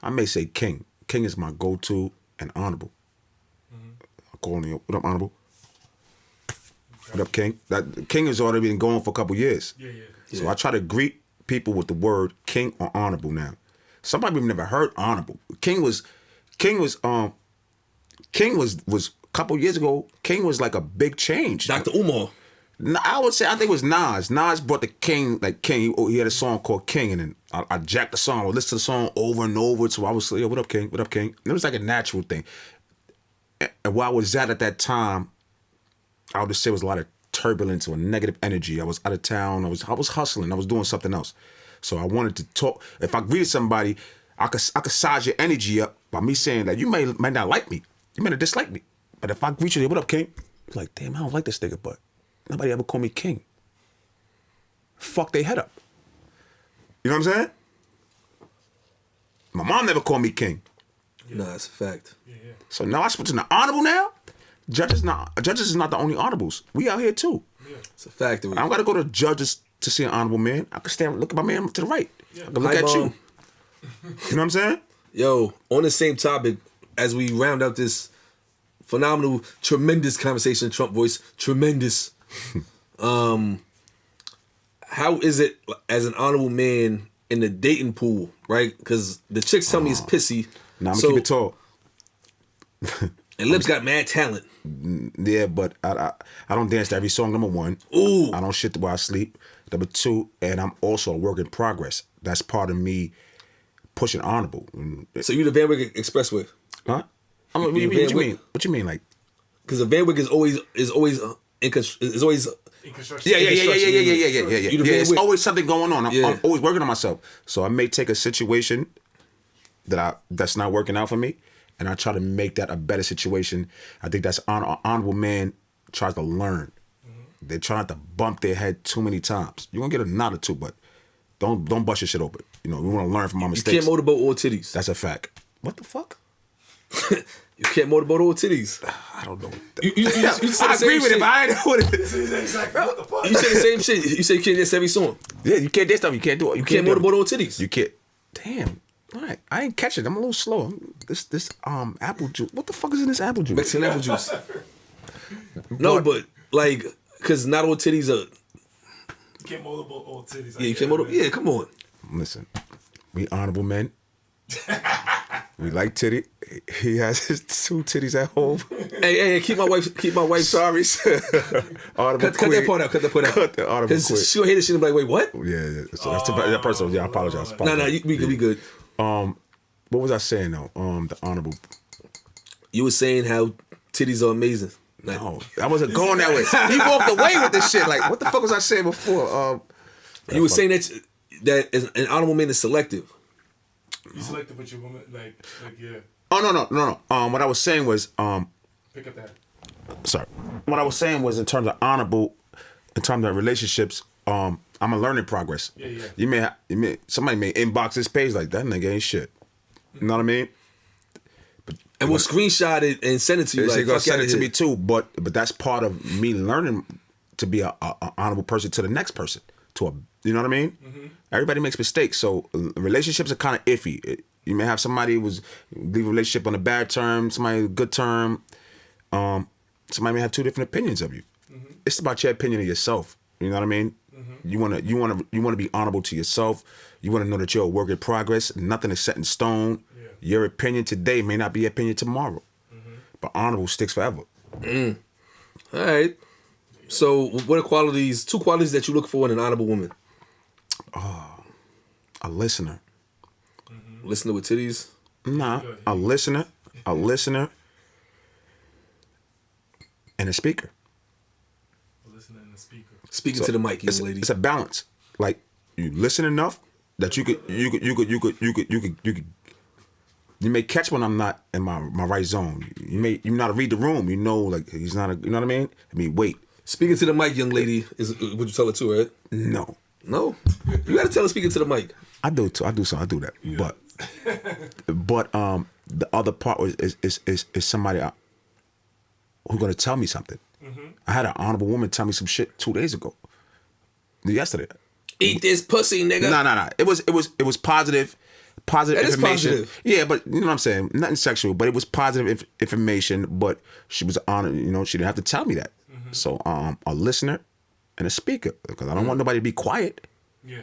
I may say king. King is my go-to and honorable. I'm calling you. What up, honorable? What up, king? That king has already been going for a couple years. Yeah. So I try to greet people with the word king or honorable now. Some people have never heard honorable. King was a couple years ago. King was like a big change. Dr. Umar. I think it was Nas. Nas brought the king, like King. He had a song called King, and then I jacked the song. I would listen to the song over and over. So I was like, yo, what up, King? What up, King? And it was like a natural thing. And where I was at that time, I would just say it was a lot of turbulence or negative energy. I was out of town. I was hustling. I was doing something else. So I wanted to talk. If I greeted somebody, I could size your energy up by me saying that you may not like me. You may not dislike me. But if I greet you, what up, King? It's like, damn, I don't like this nigga, but nobody ever called me king. Fuck they head up. You know what I'm saying? My mom never called me king. Yeah. Nah, it's a fact. Yeah. So now I switch to the honorable now. Judges is not the only honorables. We out here too. Yeah. It's a fact. I don't gotta go to judges to see an honorable man. I can stand look at my man to the right. Yeah. I can look at you. You know what I'm saying? Yo, on the same topic, as we round out this phenomenal, tremendous conversation, Trump voice, tremendous. How is it as an honorable man in the dating pool, right? Because the chicks tell me it's pissy. Nah, I'm gonna keep it tall. And Lips got mad talent. Yeah, but I don't dance to every song, number one. Ooh. I don't shit while I sleep. Number two, and I'm also a work in progress. That's part of me pushing honorable. So you the Van Wyck Expressway? Huh? What you mean? What you mean, like? Because the Van Wyck is always in construction. Yeah. It's always something going on. I'm always working on myself. So I may take a situation that's not working out for me, and I try to make that a better situation. I think that's honorable man tries to learn. Mm-hmm. They try not to bump their head too many times. You're gonna get a nod or two, but don't bust your shit open. You know, we want to learn from our mistakes. You can't motorboat all titties. That's a fact. What the fuck? You can't motorboat all titties. I don't know. You I agree with it, but I ain't know what it is. Exactly. What the fuck? You say the same shit. You say you can't dance every song. Yeah, you can't dance stuff. You can't do it. You can't motorboat all titties. You can't. Damn. All right. I ain't catch it. I'm a little slow. This apple juice. What the fuck is in this apple juice? Mexican apple juice. No, but like, cause not all titties are. You can't motorboat all titties. Yeah, you can't motorboat. Yeah, come on. Listen, we honorable men. We like titty. He has his 2 titties at home. Hey, keep my wife. Sorry, sir. Cut that part out. Cut the audible quick. She'll hear this shit and be like, wait, what? Yeah. So that's that person. Yeah, I apologize. No, we good. What was I saying though? The honorable. You were saying how titties are amazing. No, I wasn't going that way. He walked away with this shit. Like, what the fuck was I saying before? You were saying that an honorable man is selective. You selective with your woman, like yeah. Oh no. What I was saying was pick up that. Sorry. What I was saying was in terms of honorable, in terms of relationships, I'm a learning progress. Yeah. You may somebody may inbox this page like that nigga ain't shit. You know what I mean? And we'll screenshot it and send it to you. Like, fuck send it to me too, but that's part of me learning to be a honorable person to the next person. You know what I mean? Mm-hmm. Everybody makes mistakes, so relationships are kind of iffy. You may have somebody who leave a relationship on a bad term, somebody a good term. Somebody may have 2 different opinions of you. Mm-hmm. It's about your opinion of yourself. You know what I mean? Mm-hmm. You want to be honorable to yourself. You want to know that you're a work in progress. Nothing is set in stone. Yeah. Your opinion today may not be your opinion tomorrow, but honorable sticks forever. All right. So, what are 2 qualities that you look for in an honorable woman? A listener. Listener with titties? Nah, a listener, and a speaker. A listener and a speaker. Speaking to the mic, young lady. It's a balance. Like, you listen enough that you may catch when I'm not in my right zone. You know how to read the room. You know, like he's not. You know what I mean? Wait. Speaking to the mic, young lady, would you tell her too, right? No. You gotta tell her speaking to the mic. I do too. I do that. Yeah. But the other part is somebody who's gonna tell me something. Mm-hmm. I had an honorable woman tell me some shit 2 days ago. Yesterday. Eat this pussy, nigga. No. It was positive. Positive that information. Is positive. Yeah, but you know what I'm saying? Nothing sexual, but it was positive information, but she was honored, she didn't have to tell me that. Mm-hmm. So a listener and a speaker, because I don't want nobody to be quiet. Yeah.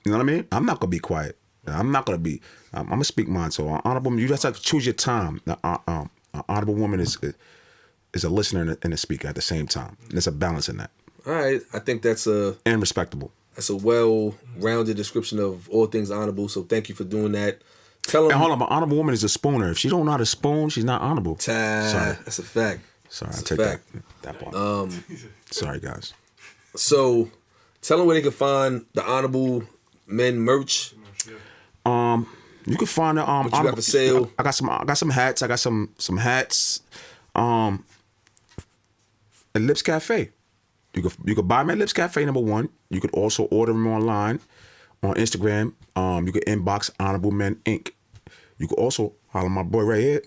You know what I mean? I'm not gonna be quiet. I'm not gonna be. I'm gonna speak mine. So honorable, you just have to choose your time. An honorable woman is a listener and a speaker at the same time. And there's a balance in that. All right, I think that's and respectable. That's a well-rounded description of all things honorable. So thank you for doing that. Tell them. And hold on, an honorable woman is a spooner. If she don't know how to spoon, she's not honorable. Sorry, that's a fact. Sorry, I take that part. Sorry, guys. So tell them where they can find the honorable men merch. You can find the what you got for sale. I got some hats. I got some hats. At Lips Cafe. You could buy them at Lips Cafe, number 1. You could also order them online. On Instagram, you can inbox Honorable Men Inc. You can also holler my boy right here,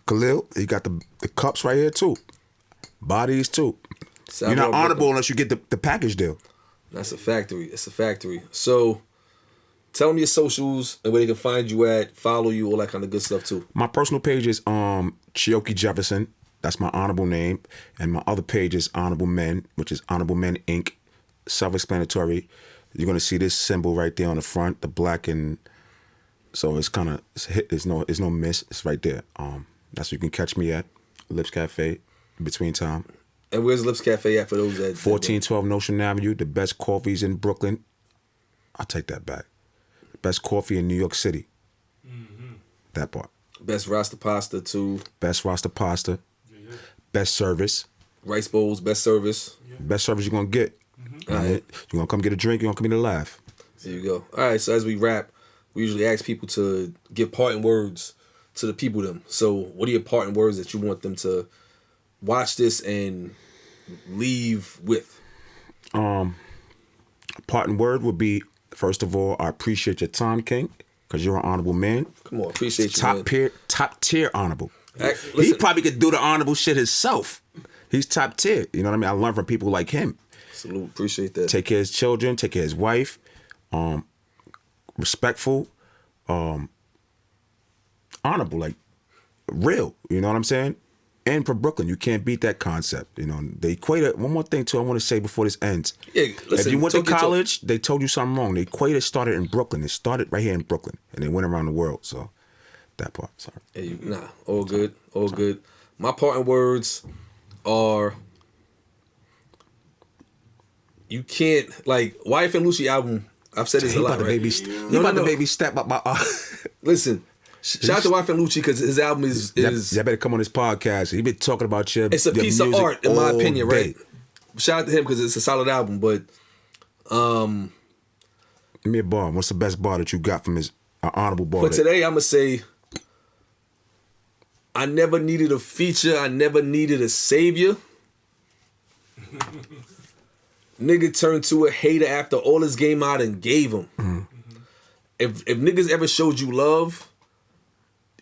Khalil. He got the cups right here too. Bodies too. You're not honorable unless you get the package deal. That's a factory. It's a factory. So tell them your socials and where they can find you at, follow you, all that kind of good stuff too. My personal page is Chi Jefferson. That's my honorable name. And my other page is Honorable Men, which is Honorable Men Inc. Self-explanatory. You're gonna see this symbol right there on the front, the black, and so it's kind of it's no miss. It's right there. That's where you can catch me at Lips Cafe between time. And where's Lips Cafe at for those that 1412 Notion Avenue, the best coffees in Brooklyn. I'll take that back. Best coffee in New York City. Mm-hmm. That part. Best Rasta pasta too. Best Rasta pasta. Yeah. Best service. Rice bowls, best service. Yeah. Best service you're gonna get. Mm-hmm. All right. You're gonna come get a drink, you're gonna come get a laugh. There you go. All right, so as we wrap, we usually ask people to give parting words to the people them. So what are your parting words that you want them to watch this and leave with? Parting word would be, first of all, I appreciate your time, King, because you're an honorable man. Come on, appreciate you, top tier honorable. Listen, he probably could do the honorable shit himself. He's top tier. You know what I mean? I learned from people like him. Salute, appreciate that. Take care of his children, take care of his wife, respectful, honorable, like real. You know what I'm saying? And for Brooklyn, you can't beat that concept. You know, they equate it. One more thing too, I want to say before this ends. Yeah, listen, if you went to college, they told you something wrong. The equator started in Brooklyn. It started right here in Brooklyn, and they went around the world. So that part, sorry. Hey, nah, all good, all good. My parting words are: you can't, like, YF and Lucci album. I've said this a lot, right? He about to baby step up my. Listen. Shout out to YF and Lucci because his album is. Y'all better come on this podcast. He been talking about your. It's a piece of art, in my opinion, right? Shout out to him because it's a solid album, but. Give me a bar. What's the best bar that you got from his honorable bar? But today I'm gonna say. I never needed a feature. I never needed a savior. Nigga turned to a hater after all his game out and gave him. Mm-hmm. If niggas ever showed you love.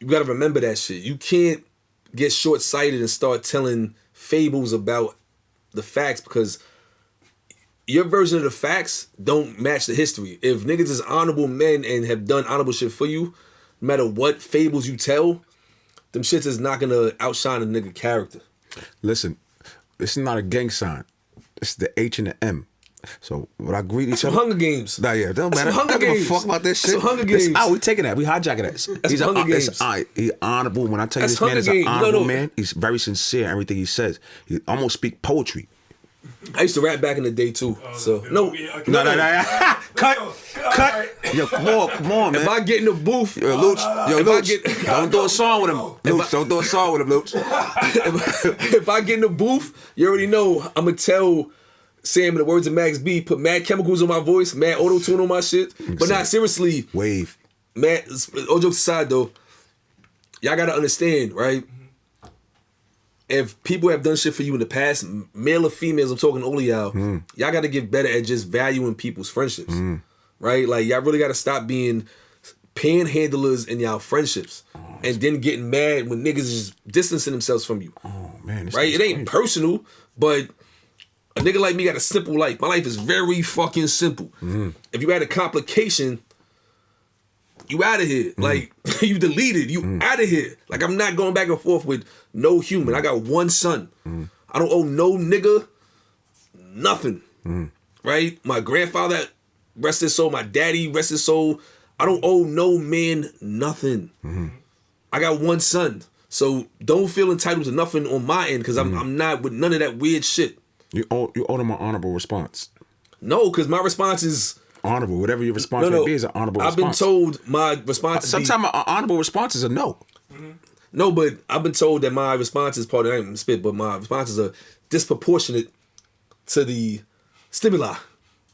You gotta remember that shit. You can't get short-sighted and start telling fables about the facts because your version of the facts don't match the history. If niggas is honorable men and have done honorable shit for you, no matter what fables you tell, them shits is not gonna outshine a nigga character. Listen, this is not a gang sign. It's the H and the M. So when I greet each other, Hunger Games. Nah, yeah, don't matter. Hunger Games. Fuck about this shit. That's Hunger Games. We taking that. We hijacking that. That's Hunger Games. He's honorable. When I tell you That's this man Hunger is an Games. honorable man, he's very sincere in everything he says. He almost speak poetry. I used to rap back in the day too. So no. Cut. Yo, come on, man. If I get in the booth, Luch, don't do a song with him. Luch, don't do a song with him, Luch. If I get in the booth, you already know I'm gonna tell Sam, in the words of Max B, put mad chemicals on my voice, mad auto-tune on my shit. But not seriously. Wave. Man, all jokes aside though, y'all gotta understand, right? If people have done shit for you in the past, male or females, I'm talking to all of y'all, y'all gotta get better at just valuing people's friendships. Right? Like, y'all really gotta stop being panhandlers in y'all friendships. And then getting mad when niggas is distancing themselves from you. Oh, man. Right? It ain't personal, but a nigga like me got a simple life. My life is very fucking simple. If you had a complication, you out of here. Like, you deleted. You out of here. Like, I'm not going back and forth with no human. I got one son. I don't owe no nigga nothing. Right? My grandfather, rest his soul. My daddy, rest his soul. I don't owe no man nothing. I got one son. So don't feel entitled to nothing on my end because I'm not with none of that weird shit. You owe them an honorable response. No, because my response is honorable. Whatever your response may be is an honorable response. I've been told my response. Sometimes an honorable response is a no. No, but I've been told that my response is part of, I ain't spit, but my responses are disproportionate to the stimuli.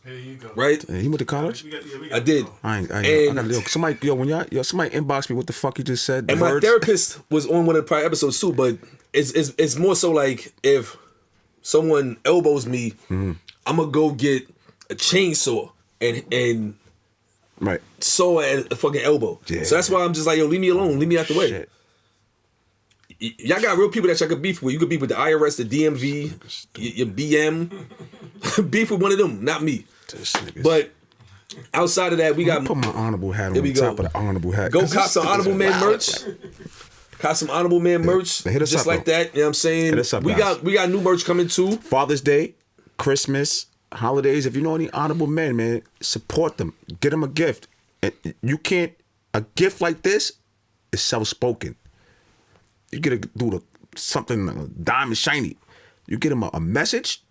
There you go. Right? Hey, he went to college? I did. I gotta, somebody inbox me what the fuck you just said. And my therapist was on one of the prior episodes too, but it's more so like if someone elbows me, I'm gonna go get a chainsaw and Right. Saw at a fucking elbow. Yeah. So that's why I'm just like, yo, leave me alone. Leave me out the way. Shit. Y'all got real people that y'all could beef with. You could beef with the IRS, the DMV, your BM. Beef with one of them, not me. But outside of that, we got... Put my honorable hat on top of the honorable hat. Go cop some Honorable Man merch. Cop some Honorable Man merch. Hit us just up, like bro. that. You know what I'm saying? Hit us up, we guys. got new merch coming too. Father's Day, Christmas, holidays. If you know any honorable men, man, support them. Get them a gift. And you can't... A gift like this is self-spoken. You get a dude something diamond shiny. You get him a message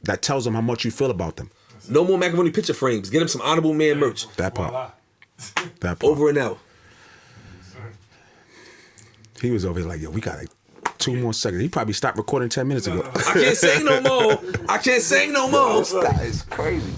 that tells them how much you feel about them. No more macaroni picture frames. Get him some Honorable Man merch. That part. That part. Over and out. He was over here like, yo, we got like 2 more seconds. He probably stopped recording 10 minutes ago. I can't sing no more. I can't sing no more. That is crazy.